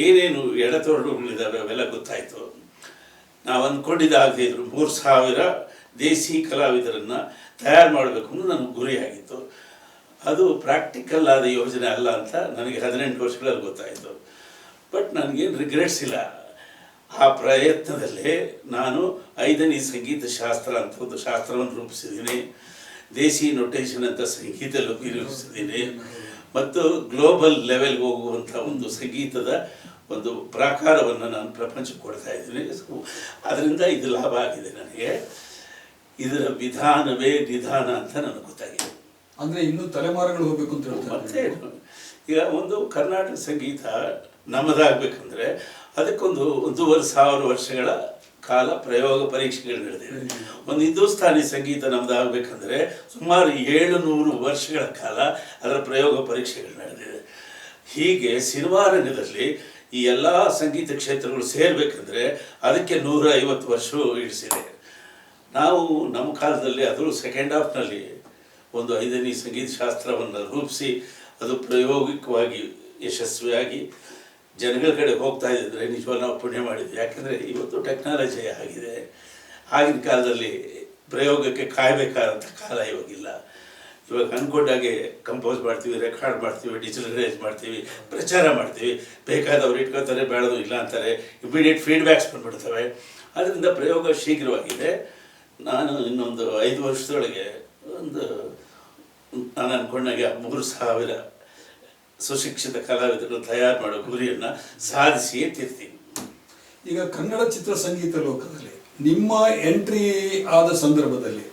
ಏನೇನು ಎಡತೊಡರುಗಳಿದ್ದಾವೆ ಅವೆಲ್ಲ ಗೊತ್ತಾಯಿತು. ನಾವು ಅಂದ್ಕೊಂಡಿದ್ದಾಗದೇ ಇದ್ರು 3000 ದೇಸಿ ಕಲಾವಿದರನ್ನು ತಯಾರು ಮಾಡಬೇಕು ಅನ್ನೋದು ನನಗೆ ಗುರಿಯಾಗಿತ್ತು. ಅದು ಪ್ರಾಕ್ಟಿಕಲ್ ಆದ ಯೋಜನೆ ಅಲ್ಲ ಅಂತ ನನಗೆ 18 ವರ್ಷಗಳಲ್ಲಿ ಗೊತ್ತಾಯಿತು. ಬಟ್ ನನಗೇನು ರಿಗ್ರೆಟ್ಸ್ ಇಲ್ಲ. ಆ ಪ್ರಯತ್ನದಲ್ಲೇ ನಾನು 5ನೇ ಸಂಗೀತ ಶಾಸ್ತ್ರ ಅಂತ ಒಂದು ಶಾಸ್ತ್ರವನ್ನು ರೂಪಿಸಿದ್ದೀನಿ. ದೇಸಿ ನೊಟೇಷನ್ ಅಂತ ಸಂಗೀತ ರೂಪಿಸಿದ್ದೀನಿ. ಮತ್ತು ಗ್ಲೋಬಲ್ ಲೆವೆಲ್ಗೆ ಹೋಗುವಂಥ ಒಂದು ಸಂಗೀತದ ಒಂದು ಪ್ರಾಕಾರವನ್ನು ನಾನು ಪ್ರಪಂಚಕ್ಕೆ ಕೊಡ್ತಾ ಇದ್ದೀನಿ. ಅದರಿಂದ ಇದು ಲಾಭ ಆಗಿದೆ ನನಗೆ. ಇದರ ವಿಧಾನವೇ ನಿಧಾನ ಅಂತ ನನಗೆ ಗೊತ್ತಾಗಿದೆ. ಅಂದರೆ ಇನ್ನೂ ತಲೆಮಾರುಗಳು ಹೋಗಬೇಕು ಅಂತ ಹೇಳ್ತಾರೆ. ಮತ್ತೆ ಈಗ ಒಂದು ಕರ್ನಾಟಕ ಸಂಗೀತ ನಮ್ಮದಾಗಬೇಕಂದ್ರೆ ಅದಕ್ಕೊಂದು 1,500 ವರ್ಷಗಳ ಕಾಲ ಪ್ರಯೋಗ ಪರೀಕ್ಷೆಗಳು ನಡೆದಿವೆ. ಒಂದು ಹಿಂದೂಸ್ತಾನಿ ಸಂಗೀತ ನಮ್ಮದಾಗಬೇಕಂದ್ರೆ ಸುಮಾರು 700 ವರ್ಷಗಳ ಕಾಲ ಅದರ ಪ್ರಯೋಗ ಪರೀಕ್ಷೆಗಳು ನಡೆದಿದೆ. ಹೀಗೆ ಸಿನಿಮಾ ರಂಗದಲ್ಲಿ ಈ ಎಲ್ಲ ಸಂಗೀತ ಕ್ಷೇತ್ರಗಳು ಸೇರಬೇಕಂದ್ರೆ ಅದಕ್ಕೆ 150 ವರ್ಷ ಇಡಿಸಿದೆ. ನಾವು ನಮ್ಮ ಕಾಲದಲ್ಲಿ ಅದರ ಸೆಕೆಂಡ್ ಹಾಫ್ನಲ್ಲಿ ಒಂದು 5ನೇ ಸಂಗೀತ ಶಾಸ್ತ್ರವನ್ನು ರೂಪಿಸಿ ಅದು ಪ್ರಾಯೋಗಿಕವಾಗಿ ಯಶಸ್ವಿಯಾಗಿ ಜನಗಳ ಕಡೆ ಹೋಗ್ತಾ ಇದ್ದರೆ ನಿಜವಾಗ ನಾವು ಪುಣ್ಯ ಮಾಡಿದ್ವಿ. ಯಾಕೆಂದರೆ ಇವತ್ತು ಟೆಕ್ನಾಲಜಿ ಆಗಿದೆ. ಆಗಿನ ಕಾಲದಲ್ಲಿ ಪ್ರಯೋಗಕ್ಕೆ ಕಾಯಬೇಕಾದಂಥ ಕಾಲ ಇವಾಗಿಲ್ಲ. ಇವಾಗ ಅಂದ್ಕೊಂಡಾಗೆ ಕಂಪೋಸ್ ಮಾಡ್ತೀವಿ, ರೆಕಾರ್ಡ್ ಮಾಡ್ತೀವಿ, ಡಿಜಿಟಲೈಸ್ ಮಾಡ್ತೀವಿ, ಪ್ರಚಾರ ಮಾಡ್ತೀವಿ. ಬೇಕಾದವ್ರು ಇಟ್ಕೋತಾರೆ, ಬೇಡದು ಇಲ್ಲ ಅಂತಾರೆ. ಇಮಿಡಿಯೇಟ್ ಫೀಡ್ಬ್ಯಾಕ್ಸ್ ಬಂದ್ಬಿಡ್ತವೆ. ಅದರಿಂದ ಪ್ರಯೋಗ ಶೀಘ್ರವಾಗಿದೆ. ನಾನು ಇನ್ನೊಂದು 5 ವರ್ಷದೊಳಗೆ ನಾನು ಅಂದ್ಕೊಂಡಾಗೆ 3000 ಸುಶಿಕ್ಷಿತ ಕಲಾವಿದರು ತಯಾರು ಮಾಡೋ ಗುರಿಯನ್ನು ಸಾಧಿಸಿಯೇ ತೀರ್ತೀನಿ. ಈಗ ಕನ್ನಡ ಚಿತ್ರ ಸಂಗೀತ ಲೋಕದಲ್ಲಿ ನಿಮ್ಮ ಎಂಟ್ರಿ ಆದ ಸಂದರ್ಭದಲ್ಲಿ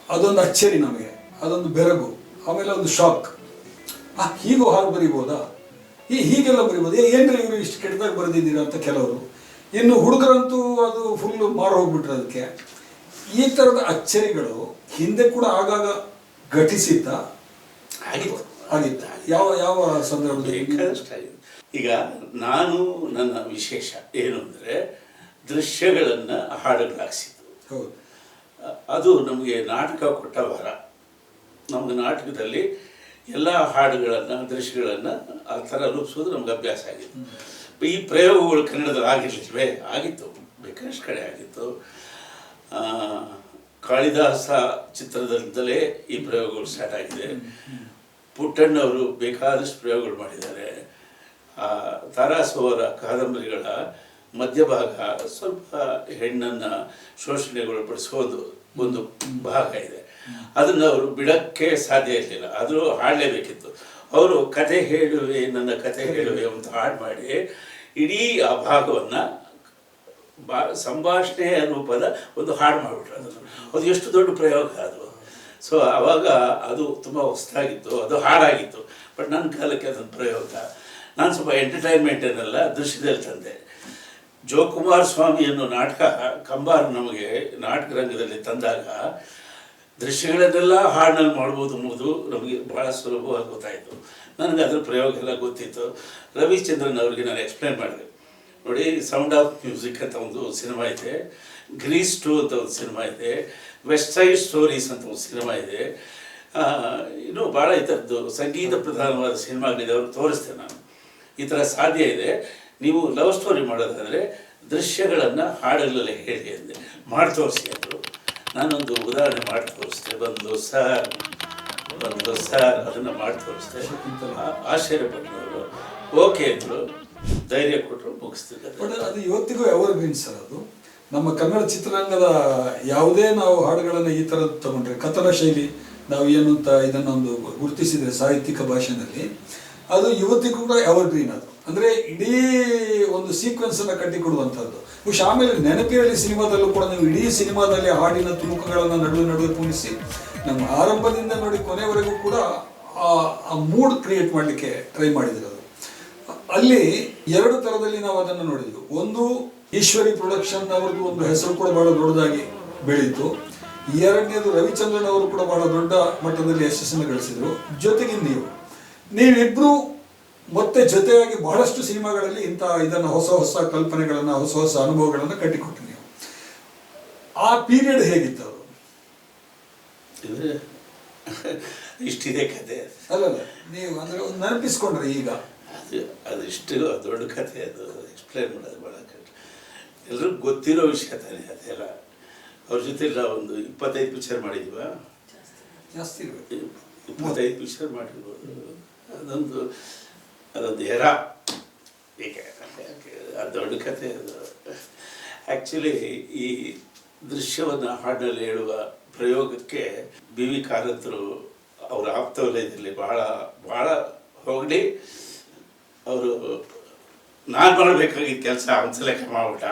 ಅದೊಂದು ಅಚ್ಚರಿ, ನಮಗೆ ಅದೊಂದು ಬೆರಗು, ಆಮೇಲೆ ಒಂದು ಶಾಕ್. ಹೀಗೂ ಹಾಗೆ ಬರಿಬೋದಾ, ಹೀಗೆಲ್ಲ ಬರಿಬೋದು, ಏನ್ರಿ ಇವರು ಇಷ್ಟು ಕೆಟ್ಟದಾಗ ಬರೆದಿದ್ದೀರಾ ಅಂತ ಕೆಲವರು. ಇನ್ನು ಹುಡುಗರಂತೂ ಅದು ಫುಲ್ ಮಾರು ಹೋಗ್ಬಿಟ್ರೆ ಅದಕ್ಕೆ. ಈ ಥರದ ಅಚ್ಚರಿಗಳು ಹಿಂದೆ ಕೂಡ ಆಗಾಗ ಘಟಿಸಿತ್ತ? ಆಗಿತ್ತು. ಯಾವ ಸಂದರ್ಭದಲ್ಲಿ? ಈಗ ನಾನು ನನ್ನ ವಿಶೇಷ ಏನು ಅಂದರೆ ದೃಶ್ಯಗಳನ್ನು ಹಾಡುಗಳಾಗಿಸಿದ್ದು. ಹೌದು, ಅದು ನಮಗೆ ನಾಟಕ ಕೊಟ್ಟ ವರ. ನಮಗೆ ನಾಟಕದಲ್ಲಿ ಎಲ್ಲ ಹಾಡುಗಳನ್ನು ದೃಶ್ಯಗಳನ್ನು ಆ ಥರ ರೂಪಿಸೋದು ನಮ್ಗೆ ಅಭ್ಯಾಸ ಆಗಿತ್ತು. ಈ ಪ್ರಯೋಗಗಳು ಕನ್ನಡದಲ್ಲಿ ಆಗಿರಲಿಲ್ವೇ? ಆಗಿತ್ತು, ಬೇಕಾದಷ್ಟು ಕಡೆ ಆಗಿತ್ತು. ಕಾಳಿದಾಸ ಚಿತ್ರದಿಂದಲೇ ಈ ಪ್ರಯೋಗಗಳು ಸ್ಟಾರ್ಟ್ ಆಗಿದೆ. ಪುಟ್ಟಣ್ಣವರು ಬೇಕಾದಷ್ಟು ಪ್ರಯೋಗಗಳು ಮಾಡಿದ್ದಾರೆ. ತಾರಾಸು ಅವರ ಕಾದಂಬರಿಗಳ ಮಧ್ಯಭಾಗ ಸ್ವಲ್ಪ ಹೆಣ್ಣನ್ನು ಶೋಷಣೆಗೊಳಪಡಿಸೋದು ಒಂದು ಭಾಗ ಇದೆ. ಅದನ್ನು ಅವರು ಬಿಡೋಕ್ಕೆ ಸಾಧ್ಯ ಇರಲಿಲ್ಲ, ಆದರೂ ಹಾಡಲೇಬೇಕಿತ್ತು. ಅವರು ಕತೆ ಹೇಳುವೆ ನನ್ನ ಕತೆ ಹೇಳುವೆ ಅಂತ ಹಾಡು ಮಾಡಿ ಇಡೀ ಆ ಭಾಗವನ್ನು ಸಂಭಾಷಣೆಯ ರೂಪದ ಒಂದು ಹಾಡು ಮಾಡಿಬಿಟ್ರು. ಅದು ಎಷ್ಟು ದೊಡ್ಡ ಪ್ರಯೋಗ ಅದು. ಸೊ ಆವಾಗ ಅದು ತುಂಬ ಹೊಸದಾಗಿತ್ತು, ಅದು ಹಾಡಾಗಿತ್ತು. ಬಟ್ ನನ್ನ ಕಾಲಕ್ಕೆ ಅದೊಂದು ಪ್ರಯೋಗ. ನಾನು ಸ್ವಲ್ಪ ಎಂಟರ್ಟೈನ್ಮೆಂಟನ್ನೆಲ್ಲ ದೃಶ್ಯದಲ್ಲಿ ತಂದೆ. ಜೋಕುಮಾರ್ ಸ್ವಾಮಿ ಅನ್ನೋ ನಾಟಕ ಕಂಬಾರ್ ನಮಗೆ ನಾಟಕ ರಂಗದಲ್ಲಿ ತಂದಾಗ ದೃಶ್ಯಗಳನ್ನೆಲ್ಲ ಹಾಡಿನಲ್ಲಿ ಮಾಡ್ಬೋದು ಎಂಬುದು ನಮಗೆ ಭಾಳ ಸುಲಭವಾಗಿ ಗೊತ್ತಾಯಿತು. ನನಗೆ ಅದರ ಪ್ರಯೋಗ ಎಲ್ಲ ಗೊತ್ತಿತ್ತು. ರವಿಚಂದ್ರನ್ ಅವರಿಗೆ ನಾನು ಎಕ್ಸ್ಪ್ಲೇನ್ ಮಾಡಿದೆ, ನೋಡಿ ಸೌಂಡ್ ಆಫ್ ಮ್ಯೂಸಿಕ್ ಅಂತ ಒಂದು ಸಿನಿಮಾ ಇದೆ, ಗ್ರೀಸ್ 2 ಅಂತ ಒಂದು ಸಿನಿಮಾ ಇದೆ, ವೆಸ್ಟ್ ಸೈಡ್ ಸ್ಟೋರೀಸ್ ಅಂತ ಒಂದು ಸಿನಿಮಾ ಇದೆ, ಇನ್ನೂ ಭಾಳ ಈ ಥರದ್ದು ಸಂಗೀತ ಪ್ರಧಾನವಾದ ಸಿನಿಮಾಗಳಿದೆ, ಅವ್ರಿಗೆ ತೋರಿಸ್ತೇನೆ ನಾನು. ಈ ಥರ ಸಾಧ್ಯ ಇದೆ, ನೀವು ಲವ್ ಸ್ಟೋರಿ ಮಾಡೋದಾದರೆ ದೃಶ್ಯಗಳನ್ನು ಹಾಡುಗಳಲ್ಲೇ ಹೇಳಿ ಅಂದೆ, ಮಾಡಿ ತೋರಿಸಿ ಅಂದರು. ನಾನೊಂದು ಉದಾಹರಣೆ ಮಾಡಿ ತೋರಿಸ್ದೆ, ಬಂದು ಸರ್ ಅದನ್ನು ಮಾಡಿ ತೋರಿಸ್ದೆ. ಆಶ್ಚರ್ಯಪಟ್ಟವರು ಓಕೆ ಅಂದರು, ಧೈರ್ಯ ಕೊಟ್ಟರು, ಮುಗಿಸ್ತಿದ್ದೆ. ಬಟ್ ಅದು ಇವತ್ತಿಗೂ ಎವರ್ಗ್ರೀನ್ ಸರ್. ಅದು ನಮ್ಮ ಕನ್ನಡ ಚಿತ್ರರಂಗದ ಯಾವುದೇ ನಾವು ಹಾಡುಗಳನ್ನು ಈ ಥರದ್ದು ತಗೊಂಡ್ರೆ, ಕಥನ ಶೈಲಿ ನಾವು ಏನು ಅಂತ ಇದನ್ನೊಂದು ಗುರುತಿಸಿದರೆ ಸಾಹಿತ್ಯಿಕ ಭಾಷೆಯಲ್ಲಿ, ಅದು ಇವತ್ತಿಗೂ ಕೂಡ ಎವರ್ಗ್ರೀನ್. ಅದು ಅಂದರೆ ಇಡೀ ಒಂದು ಸೀಕ್ವೆನ್ಸನ್ನು ಕಟ್ಟಿಕೊಡುವಂಥದ್ದು. ಬಹುಶಃ ಆಮೇಲೆ ನೆನಪಿರಲಿ ಸಿನಿಮಾದಲ್ಲೂ ಕೂಡ ನೀವು ಇಡೀ ಸಿನಿಮಾದಲ್ಲಿ ಹಾಡಿನ ತುಣುಕುಗಳನ್ನು ನಡುವೆ ಕುಣಿಸಿ ನಮ್ಮ ಆರಂಭದಿಂದ ನೋಡಿ ಕೊನೆವರೆಗೂ ಕೂಡ ಆ ಮೂಡ್ ಕ್ರಿಯೇಟ್ ಮಾಡಲಿಕ್ಕೆ ಟ್ರೈ ಮಾಡಿದ್ರು. ಅಲ್ಲಿ ಎರಡು ಥರದಲ್ಲಿ ನಾವು ಅದನ್ನು ನೋಡಿದ್ವಿ. ಒಂದು ಈಶ್ವರಿ ಪ್ರೊಡಕ್ಷನ್ ಅವರದ್ದು ಒಂದು ಹೆಸರು ಕೂಡ ಬಹಳ ದೊಡ್ಡದಾಗಿ ಬೆಳೀತು. ಎರಡನೇದು ರವಿಚಂದ್ರನ್ ಅವರು ಕೂಡ ಬಹಳ ದೊಡ್ಡ ಮಟ್ಟದಲ್ಲಿ ಯಶಸ್ಸನ್ನು ಗಳಿಸಿದ್ರು. ಜೊತೆಗೆ ನೀವಿಬ್ರು ಮತ್ತೆ ಜೊತೆಯಾಗಿ ಬಹಳಷ್ಟು ಸಿನಿಮಾಗಳಲ್ಲಿ ಇದನ್ನು ಹೊಸ ಹೊಸ ಕಲ್ಪನೆಗಳನ್ನು, ಹೊಸ ಹೊಸ ಅನುಭವಗಳನ್ನು ಕಟ್ಟಿಕೊಟ್ಟು ನೀವು. ಆ ಪೀರಿಯಡ್ ಹೇಗಿತ್ತು ಅದು? ಇಷ್ಟಿದೆ ಕತೆ ಅಲ್ಲಲ್ಲ, ನೀವು ಅಂದ್ರೆ ಒಂದು ನೆನಪಿಸ್ಕೊಂಡ್ರೆ ಈಗ ಅದು ಇಷ್ಟು ದೊಡ್ಡ ಕತೆ, ಅದು ಎಕ್ಸ್ಪ್ಲೈನ್ ಮಾಡೋದು ಭಾಳ ಕಷ್ಟ. ಎಲ್ರಿಗೂ ಗೊತ್ತಿರೋ ವಿಷಯ ತಾನೇ ಅದೆಲ್ಲ. ಅವ್ರ ಜೊತೆ ಒಂದು 25 ಪಿಕ್ಚರ್ ಮಾಡಿದ್ವ, ಜಾಸ್ತಿ 25 ಪಿಕ್ಚರ್ ಮಾಡಿರ್ಬೋದು. ಅದೊಂದು ಎರ ಏಕೆ ಅದು ದೊಡ್ಡ ಕತೆ ಅದು. ಆ್ಯಕ್ಚುಲಿ ಈ ದೃಶ್ಯವನ್ನು ಹಾಡಿನಲ್ಲಿ ಹೇಳುವ ಪ್ರಯೋಗಕ್ಕೆ ಬಿ ವಿ ಕಾರಂತರು ಅವರ ಆಪ್ತ ವಲಯದಲ್ಲಿ ಭಾಳ ಭಾಳ ಹೋಗಲಿ ಅವರು ನಾನು ಮಾಡಬೇಕಾಗಿದ್ದ ಕೆಲಸ ಹಂಸಲೇಖ ಮಾಡ್ಬಿಟ್ಟ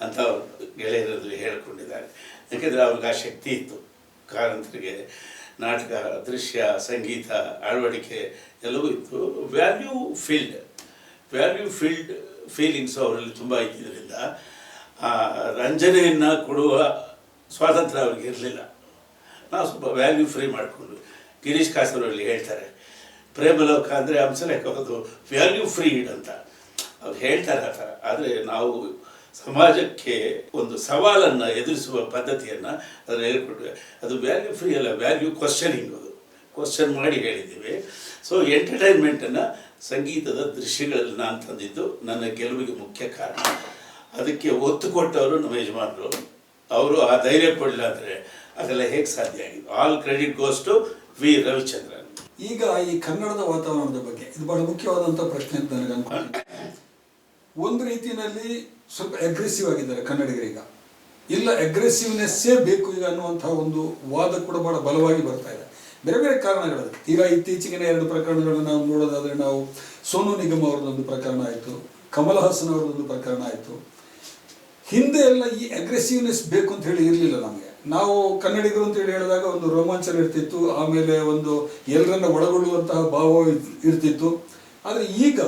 ಅಂತ ಅವ್ರು ಗೆಳೆಯರಲ್ಲಿ ಹೇಳ್ಕೊಂಡಿದ್ದಾರೆ. ಯಾಕೆಂದರೆ ಅವ್ರಿಗೆ ಆ ಶಕ್ತಿ ಇತ್ತು. ಕಾರಂತರಿಗೆ ನಾಟಕ, ದೃಶ್ಯ, ಸಂಗೀತ, ಅಳವಡಿಕೆ ಎಲ್ಲವೂ ಇತ್ತು. ವ್ಯಾಲ್ಯೂ ಫೀಲ್ಡ್ ಫೀಲಿಂಗ್ಸು ಅವರಲ್ಲಿ ತುಂಬ ಇದ್ದಿದ್ದರಿಂದ ರಂಜನೆಯನ್ನು ಕೊಡುವ ಸ್ವಾತಂತ್ರ್ಯ ಅವ್ರಿಗೆ ಇರಲಿಲ್ಲ. ನಾವು ಸ್ವಲ್ಪ ವ್ಯಾಲ್ಯೂ ಫ್ರೀ ಮಾಡಿಕೊಂಡು, ಗಿರೀಶ್ ಕಾಸರವರಲ್ಲಿ ಹೇಳ್ತಾರೆ ಪ್ರೇಮಲೋಕ ಅಂದರೆ ಹಂಸಲೇಖ ಅದು ವ್ಯಾಲ್ಯೂ ಫ್ರೀಡ್ ಅಂತ ಅವ್ರು ಹೇಳ್ತಾರೆ ಆ ಥರ. ಆದರೆ ನಾವು ಸಮಾಜಕ್ಕೆ ಒಂದು ಸವಾಲನ್ನು ಎದುರಿಸುವ ಪದ್ಧತಿಯನ್ನು ಅದನ್ನು ಹೇಳ್ಕೊಟ್ವಿ. ಅದು ವ್ಯಾಲ್ಯೂ ಫ್ರೀ ಅಲ್ಲ, ವ್ಯಾಲ್ಯೂ ಕ್ವಶನಿಂಗ್. ಅದು ಕ್ವಶನ್ ಮಾಡಿ ಹೇಳಿದ್ದೀವಿ. ಸೊ ಎಂಟರ್ಟೈನ್ಮೆಂಟನ್ನು ಸಂಗೀತದ ದೃಶ್ಯಗಳಲ್ಲಿ ನಾನು ತಂದಿದ್ದು ನನ್ನ ಗೆಲುವಿಗೆ ಮುಖ್ಯ ಕಾರಣ. ಅದಕ್ಕೆ ಒತ್ತು ಕೊಟ್ಟವರು ನಮ್ಮ ಯಜಮಾನರು. ಅವರು ಆ ಧೈರ್ಯ ಕೊಡಲಿಲ್ಲ ಅಂದರೆ ಅದೆಲ್ಲ ಹೇಗೆ ಸಾಧ್ಯ ಆಗಿದೆ. All credit goes to V Ravichandran. ಈಗ ಈ ಕನ್ನಡದ ವಾತಾವರಣದ ಬಗ್ಗೆ ಇದು ಬಹಳ ಮುಖ್ಯವಾದಂಥ ಪ್ರಶ್ನೆ ಅಂತ ನನಗೆ ಅನ್ಕೊಂಡು. ಒಂದು ರೀತಿಯಲ್ಲಿ ಸ್ವಲ್ಪ ಅಗ್ರೆಸಿವ್ ಆಗಿದ್ದಾರೆ ಕನ್ನಡಿಗರೀಗ. ಇಲ್ಲ, ಅಗ್ರೆಸಿವ್ನೆಸ್ಸೇ ಬೇಕು ಈಗ ಅನ್ನುವಂತಹ ಒಂದು ವಾದ ಕೂಡ ಬಹಳ ಬಲವಾಗಿ ಬರ್ತಾ ಇದೆ. ಬೇರೆ ಬೇರೆ ಕಾರಣಗಳಲ್ಲಿ ತೀರಾ ಇತ್ತೀಚೆಗಿನ 2 ಪ್ರಕರಣಗಳನ್ನು ನಾವು ನೋಡೋದಾದರೆ, ನಾವು ಸೋನು ನಿಗಮ್ ಅವ್ರದ್ದೊಂದು ಪ್ರಕರಣ ಆಯಿತು, ಕಮಲ್ ಹಾಸನ್ ಅವ್ರದ್ದೊಂದು ಪ್ರಕರಣ ಆಯಿತು. ಹಿಂದೆ ಎಲ್ಲ ಈ ಅಗ್ರೆಸಿವ್ನೆಸ್ ಬೇಕು ಅಂತ ಹೇಳಿ ಇರಲಿಲ್ಲ ನಮಗೆ. ನಾವು ಕನ್ನಡಿಗರು ಅಂತ ಹೇಳಿ ಹೇಳಿದಾಗ ಒಂದು ರೋಮಾಂಚನ ಇರ್ತಿತ್ತು, ಆಮೇಲೆ ಒಂದು ಎಲ್ಲರನ್ನ ಒಳಗೊಳ್ಳುವಂತಹ ಭಾವ ಇರ್ತಿತ್ತು. ಆದರೆ ಈಗ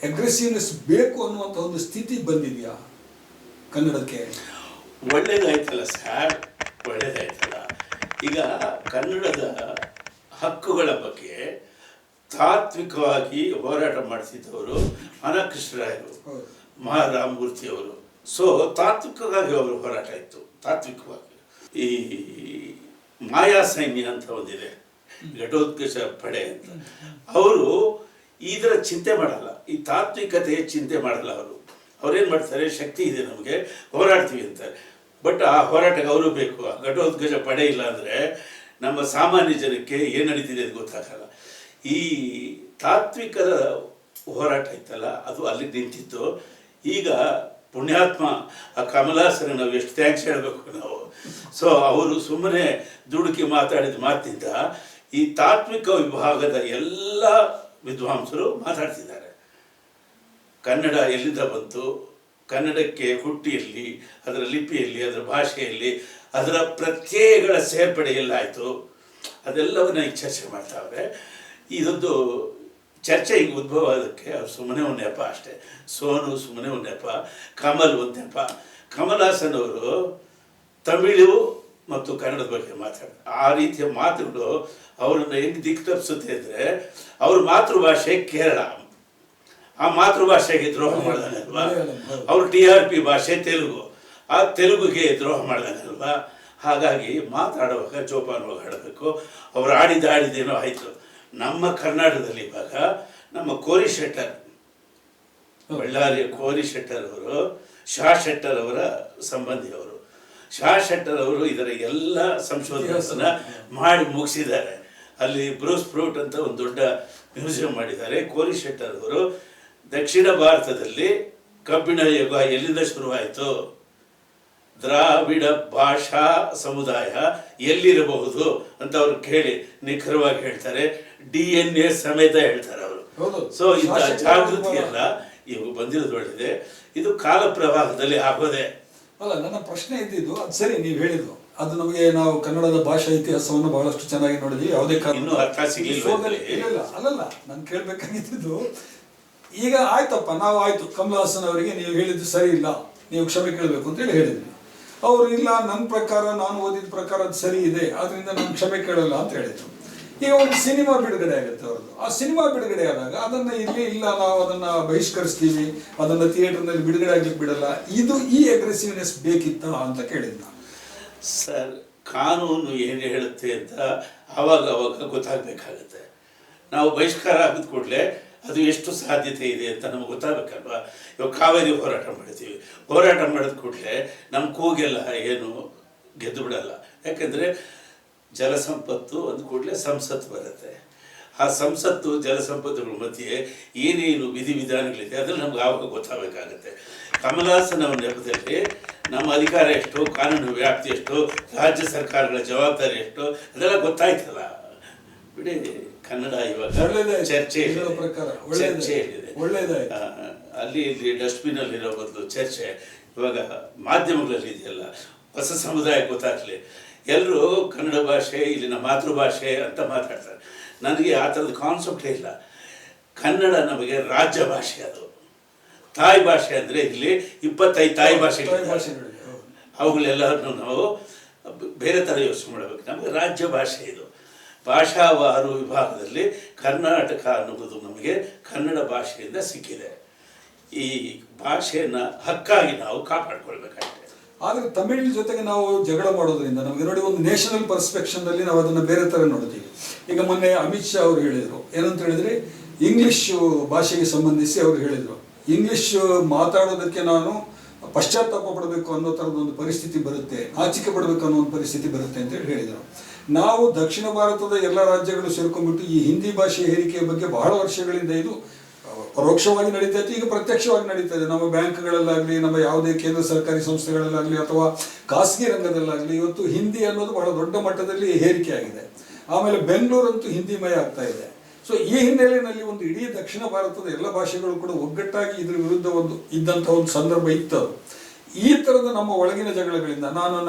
ಅಗ್ರೆಸಿವ್ನೆಸ್ ಬೇಕು ಅನ್ನುವಂಥ ಒಂದು ಸ್ಥಿತಿ ಬಂದಿದೆಯಾ ಕನ್ನಡಕ್ಕೆ? ಒಳ್ಳೇದಾಯ್ತಲ್ಲ ಸರ್, ಒಳ್ಳೇದಾಯ್ತಲ್ಲ. ಈಗ ಕನ್ನಡದ ಹಕ್ಕುಗಳ ಬಗ್ಗೆ ತಾತ್ವಿಕವಾಗಿ ಹೋರಾಟ ಮಾಡಿಸಿದ್ದವರು ಅನಕೃಷ್ಣರಾಯರು, ಮಹಾರಾಮಮೂರ್ತಿಯವರು. ಸೊ ತಾತ್ವಿಕವಾಗಿ ಅವರು ಹೋರಾಟ ಇತ್ತು. ತಾತ್ವಿಕವಾಗಿ ಈ ಮಾಯಾ ಸೈನ್ಯ ಅಂತ ಒಂದಿದೆ, ಘಟೋತ್ಕಚ ಪಡೆ ಅಂತ. ಅವರು ಇದರ ಚಿಂತೆ ಮಾಡಲ್ಲ, ಈ ತಾತ್ವಿಕತೆಯ ಚಿಂತೆ ಮಾಡಲ್ಲ. ಅವ್ರೇನು ಮಾಡ್ತಾರೆ, ಶಕ್ತಿ ಇದೆ ನಮಗೆ, ಹೋರಾಡ್ತೀವಿ ಅಂತಾರೆ. ಬಟ್ ಆ ಹೋರಾಟಕ್ಕೆ ಅವರು ಬೇಕು. ಆ ಘಟೋತ್ಕಚ ಪಡೆ ಇಲ್ಲ ಅಂದರೆ ನಮ್ಮ ಸಾಮಾನ್ಯ ಜನಕ್ಕೆ ಏನು ನಡೀತಿದೆ ಅಂತ ಗೊತ್ತಾಗಲ್ಲ. ಈ ತಾತ್ವಿಕದ ಹೋರಾಟ ಇತ್ತಲ್ಲ, ಅದು ಅಲ್ಲಿ ನಿಂತಿತ್ತು. ಈಗ ಪುಣ್ಯಾತ್ಮ ಆ ಕಮಲಾಸನ ನಾವು ಎಷ್ಟು ಥ್ಯಾಂಕ್ಸ್ ಹೇಳಬೇಕು ನಾವು. ಸೊ ಅವರು ಸುಮ್ಮನೆ ದುಡುಕಿ ಮಾತಾಡಿದ ಮಾತಿನಿಂದ ಈ ತಾತ್ವಿಕ ವಿಭಾಗದ ಎಲ್ಲ ವಿದ್ವಾಂಸರು ಮಾತಾಡ್ತಿದ್ದಾರೆ. ಕನ್ನಡ ಎಲ್ಲಿಂದ ಬಂತು, ಕನ್ನಡಕ್ಕೆ ಹುಟ್ಟಿಯಲ್ಲಿ, ಅದರ ಲಿಪಿಯಲ್ಲಿ, ಅದರ ಭಾಷೆಯಲ್ಲಿ, ಅದರ ಪ್ರತ್ಯಯಗಳ ಸೇರ್ಪಡೆ ಎಲ್ಲಾಯಿತು, ಅದೆಲ್ಲವನ್ನ ಈಗ ಚರ್ಚೆ ಮಾಡ್ತಾವೆ. ಇದೊಂದು ಚರ್ಚೆ ಈಗ ಉದ್ಭವ ಆಗೋದಕ್ಕೆ ಅವ್ರು ಸುಮ್ಮನೆ ಒಂದು ನೆಪ ಅಷ್ಟೇ. ಸೋನು ಸುಮ್ಮನೆ ಒಂದು ನೆಪ, ಕಮಲ್ ಒಂದು ನೆಪ. ಕಮಲ್ ಹಾಸನ್ ಅವರು ತಮಿಳು ಮತ್ತು ಕನ್ನಡದ ಬಗ್ಗೆ ಮಾತಾಡ್ತಾರೆ. ಆ ರೀತಿಯ ಮಾತುಗಳು ಅವರನ್ನು ಹೆಂಗೆ ದಿಕ್ಕು ತಪ್ಪಿಸುತ್ತೆ ಅಂದರೆ, ಅವ್ರ ಮಾತೃಭಾಷೆ ಕೇರಳ, ಆ ಮಾತೃಭಾಷೆಗೆ ದ್ರೋಹ ಮಾಡ್ದಂಗಲ್ವಾ. ಅವ್ರ TRP ಭಾಷೆ ತೆಲುಗು, ಆ ತೆಲುಗುಗೆ ದ್ರೋಹ ಮಾಡ್ದಂಗಲ್ವಾ. ಹಾಗಾಗಿ ಮಾತಾಡುವಾಗ ಜೋಪಾನವಾಗಿ ಆಡಬೇಕು. ಅವ್ರು ಆಡಿದ್ದೇನೋ ಆಯಿತು. ನಮ್ಮ ಕರ್ನಾಟಕದಲ್ಲಿ ಇವಾಗ ನಮ್ಮ ಕೋರಿ ಶೆಟ್ಟರ್, ಬಳ್ಳಾರಿಯ ಕೋರಿ ಶೆಟ್ಟರ್ ಅವರು ಶಾ ಶೆಟ್ಟರ್ ಅವರ ಸಂಬಂಧಿಯವರು. ಶಾ ಶೆಟ್ಟರ್ ಅವರು ಇದರ ಎಲ್ಲ ಸಂಶೋಧನೆಯನ್ನು ಮಾಡಿ ಮುಗಿಸಿದ್ದಾರೆ. ಅಲ್ಲಿ ಬ್ರೂಸ್ ಫ್ರೂಟ್ ಅಂತ ಒಂದು ದೊಡ್ಡ ಮ್ಯೂಸಿಯಂ ಮಾಡಿದ್ದಾರೆ. ಕೋರಿ ಶೆಟ್ಟರ್ ಅವರು ದಕ್ಷಿಣ ಭಾರತದಲ್ಲಿ ಕಬ್ಬಿಣ ಯುಗ ಎಲ್ಲಿಂದ ಶುರುವಾಯಿತು, ದ್ರಾವಿಡ ಭಾಷಾ ಸಮುದಾಯ ಎಲ್ಲಿರಬಹುದು ಅಂತ ಅವ್ರು ಕೇಳಿ ನಿಖರವಾಗಿ ಹೇಳ್ತಾರೆ. DNA ಸಮೇತ ಹೇಳ್ತಾರೆ ಅವರು. ಸೊ ಇಂಥ ಜಾಗೃತಿ ಎಲ್ಲ ಇವಾಗ ಬಂದಿರೋದು ಒಳ್ಳೆಯದೆ. ಇದು ಕಾಲ ಪ್ರವಾಹದಲ್ಲಿ ಆಗೋದೆ ಅಲ್ಲ. ನನ್ನ ಪ್ರಶ್ನೆ ಇದ್ದಿದ್ದು ಅದು ಸರಿ, ನೀವು ಹೇಳಿದ್ದು ಅದು ನಮಗೆ ನಾವು ಕನ್ನಡದ ಭಾಷಾ ಇತಿಹಾಸವನ್ನು ಬಹಳಷ್ಟು ಚೆನ್ನಾಗಿ ನೋಡಿದ್ವಿ. ಯಾವುದೇ ಇನ್ನೂ ಅರ್ಥ ಸಿಗಲಿಲ್ಲ. ಇಲ್ಲ ಅಲ್ಲಲ್ಲ, ನಾನು ಕೇಳಬೇಕಾಗಿದ್ದು ಈಗ ಆಯ್ತಪ್ಪ, ನಾವು ಆಯ್ತು ಕಮಲ್ ಹಾಸನ್ ಅವರಿಗೆ ನೀವು ಹೇಳಿದ್ದು ಸರಿ ಇಲ್ಲ, ನೀವು ಕ್ಷಮೆ ಕೇಳಬೇಕು ಅಂತೇಳಿ ಹೇಳಿದ್ವಿ. ಅವರು ಇಲ್ಲ, ನನ್ನ ಪ್ರಕಾರ ನಾನು ಓದಿದ ಪ್ರಕಾರ ಅದು ಸರಿ ಇದೆ, ಆದ್ರಿಂದ ನಾನು ಕ್ಷಮೆ ಕೇಳಲ್ಲ ಅಂತ ಹೇಳಿದ್ರು. ಈಗ ಒಂದು ಸಿನಿಮಾ ಬಿಡುಗಡೆ ಆಗುತ್ತೆ ಅವ್ರದ್ದು. ಆ ಸಿನಿಮಾ ಬಿಡುಗಡೆ ಆದಾಗ ಅದನ್ನ ಇಲ್ಲಿ ಇಲ್ಲ, ನಾವು ಅದನ್ನ ಬಹಿಷ್ಕರಿಸ್ತೀವಿ, ಅದನ್ನ ಥಿಯೇಟರ್ನಲ್ಲಿ ಬಿಡುಗಡೆ ಆಗ್ಲಿಕ್ಕೆ ಬಿಡಲ್ಲ, ಈ ಅಗ್ರೆಸಿವ್ನೆಸ್ ಬೇಕಿತ್ತ ಅಂತ ಕೇಳಿದ್ನ. ಸರ್, ಕಾನೂನು ಏನು ಹೇಳುತ್ತೆ ಅಂತ ಆವಾಗ ಗೊತ್ತಾಗಬೇಕಾಗತ್ತೆ. ನಾವು ಬಹಿಷ್ಕಾರ ಆಗಿದ ಕೂಡಲೇ ಅದು ಎಷ್ಟು ಸಾಧ್ಯತೆ ಇದೆ ಅಂತ ನಮಗೆ ಗೊತ್ತಾಗಬೇಕಲ್ವಾ. ಇವಾಗ ಕಾವೇರಿ ಹೋರಾಟ ಮಾಡ್ತೀವಿ, ಹೋರಾಟ ಮಾಡಿದ ಕೂಡಲೇ ನಮ್ಮ ಕೂಗೆಲ್ಲ ಏನು ಗೆದ್ದು ಬಿಡಲ್ಲ. ಯಾಕೆಂದರೆ ಜಲಸಂಪತ್ತು ಅಂದ ಕೂಡಲೇ ಸಂಸತ್ತು ಬರುತ್ತೆ. ಆ ಸಂಸತ್ತು ಜಲಸಂಪತ್ತುಗಳ ಮಧ್ಯೆ ಏನೇನು ವಿಧಿವಿಧಾನಗಳಿದೆ ಅದನ್ನು ನಮ್ಗೆ ಆವಾಗ ಗೊತ್ತಾಗಬೇಕಾಗತ್ತೆ. ಕಮಲ್ ಹಾಸನ್ ಅವರ ನೆಪದಲ್ಲಿ ನಮ್ಮ ಅಧಿಕಾರ ಎಷ್ಟು, ಕಾನೂನು ವ್ಯಾಪ್ತಿ ಎಷ್ಟು, ರಾಜ್ಯ ಸರ್ಕಾರಗಳ ಜವಾಬ್ದಾರಿ ಎಷ್ಟು, ಅದೆಲ್ಲ ಗೊತ್ತಾಯ್ತಲ್ಲ. ಬಿಡಿ, ಕನ್ನಡ ಇವಾಗ ಚರ್ಚೆ ಅಲ್ಲಿ ಇಲ್ಲಿ ಡಸ್ಟ್ಬಿನಲ್ಲಿ ಇರೋ ಬದಲು ಚರ್ಚೆ ಇವಾಗ ಮಾಧ್ಯಮಗಳಲ್ಲಿ ಇದೆಯಲ್ಲ. ಹೊಸ ಸಮುದಾಯಕ್ಕೆ ಗೊತ್ತಾಗಲಿ, ಎಲ್ಲರೂ ಕನ್ನಡ ಭಾಷೆ ಇಲ್ಲಿನ ಮಾತೃಭಾಷೆ ಅಂತ ಮಾತಾಡ್ತಾರೆ. ನನಗೆ ಆ ಥರದ ಕಾನ್ಸೆಪ್ಟೇ ಇಲ್ಲ. ಕನ್ನಡ ನಮಗೆ ರಾಜ್ಯ ಭಾಷೆ, ಅದು ತಾಯಿ ಭಾಷೆ. ಅಂದರೆ ಇಲ್ಲಿ 25 ತಾಯಿ ಭಾಷೆಗಳಿವೆ. ಅವುಗಳೆಲ್ಲರನ್ನು ನಾವು ಬೇರೆ ಥರ ಯೋಚನೆ ಮಾಡಬೇಕು. ನಮಗೆ ರಾಜ್ಯ ಭಾಷೆ ಇದು. ಭಾಷಾವಾರು ವಿಭಾಗದಲ್ಲಿ ಕರ್ನಾಟಕ ಅನ್ನುವುದು ನಮಗೆ ಕನ್ನಡ ಭಾಷೆಯಿಂದ ಸಿಕ್ಕಿದೆ. ಈ ಭಾಷೆಯನ್ನು ಹಕ್ಕಾಗಿ ನಾವು ಕಾಪಾಡ್ಕೊಳ್ಬೇಕಾಗಿದೆ. ಆದರೆ ತಮಿಳ್ ಜೊತೆಗೆ ನಾವು ಜಗಳ ಮಾಡೋದ್ರಿಂದ ನಮಗೆ ನೋಡಿ, ಒಂದು ನ್ಯಾಷನಲ್ ಪರ್ಸ್ಪೆಕ್ಷನ್ನಲ್ಲಿ ನಾವು ಅದನ್ನು ಬೇರೆ ಥರ ನೋಡ್ತೀವಿ. ಈಗ ಮೊನ್ನೆ ಅಮಿತ್ ಶಾ ಅವರು ಹೇಳಿದರು, ಏನಂತ ಹೇಳಿದರೆ, ಇಂಗ್ಲಿಷ್ ಭಾಷೆಗೆ ಸಂಬಂಧಿಸಿ ಅವರು ಹೇಳಿದರು, ಇಂಗ್ಲಿಷ್ ಮಾತಾಡೋದಕ್ಕೆ ನಾನು ಪಶ್ಚಾತ್ತಾಪ ಪಡಬೇಕು ಅನ್ನೋ ಥರದ ಒಂದು ಪರಿಸ್ಥಿತಿ ಬರುತ್ತೆ, ನಾಚಿಕೆ ಪಡಬೇಕು ಅನ್ನೋ ಒಂದು ಪರಿಸ್ಥಿತಿ ಬರುತ್ತೆ ಅಂತೇಳಿ ಹೇಳಿದರು. ನಾವು ದಕ್ಷಿಣ ಭಾರತದ ಎಲ್ಲ ರಾಜ್ಯಗಳು ಸೇರ್ಕೊಂಡ್ಬಿಟ್ಟು ಈ ಹಿಂದಿ ಭಾಷೆ ಹೇರಿಕೆಯ ಬಗ್ಗೆ ಬಹಳ ವರ್ಷಗಳಿಂದ ಇದು ಪರೋಕ್ಷವಾಗಿ ನಡೀತಾ ಇತ್ತು, ಈಗ ಪ್ರತ್ಯಕ್ಷವಾಗಿ ನಡೀತಾ ಇದೆ. ನಮ್ಮ ಬ್ಯಾಂಕ್ಗಳಲ್ಲಾಗಲಿ, ನಮ್ಮ ಯಾವುದೇ ಕೇಂದ್ರ ಸರ್ಕಾರಿ ಸಂಸ್ಥೆಗಳಲ್ಲಾಗಲಿ ಅಥವಾ ಖಾಸಗಿ ರಂಗದಲ್ಲಾಗಲಿ ಇವತ್ತು ಹಿಂದಿ ಅನ್ನೋದು ಬಹಳ ದೊಡ್ಡ ಮಟ್ಟದಲ್ಲಿ ಹೇರಿಕೆ ಆಗಿದೆ. ಆಮೇಲೆ ಬೆಂಗಳೂರಂತೂ ಹಿಂದಿಮಯ ಆಗ್ತಾ ಇದೆ. ಸೊ ಈ ಹಿನ್ನೆಲೆಯಲ್ಲಿ ಒಂದು ಇಡೀ ದಕ್ಷಿಣ ಭಾರತದ ಎಲ್ಲ ಭಾಷೆಗಳು ಕೂಡ ಒಗ್ಗಟ್ಟಾಗಿ ಇದ್ರ ವಿರುದ್ಧ ಇದ್ದಂಥ ಒಂದು ಸಂದರ್ಭ ಇತ್ತು. ಈ ಥರದ ನಮ್ಮ ಒಳಗಿನ ಜಗಳಗಳಿಂದ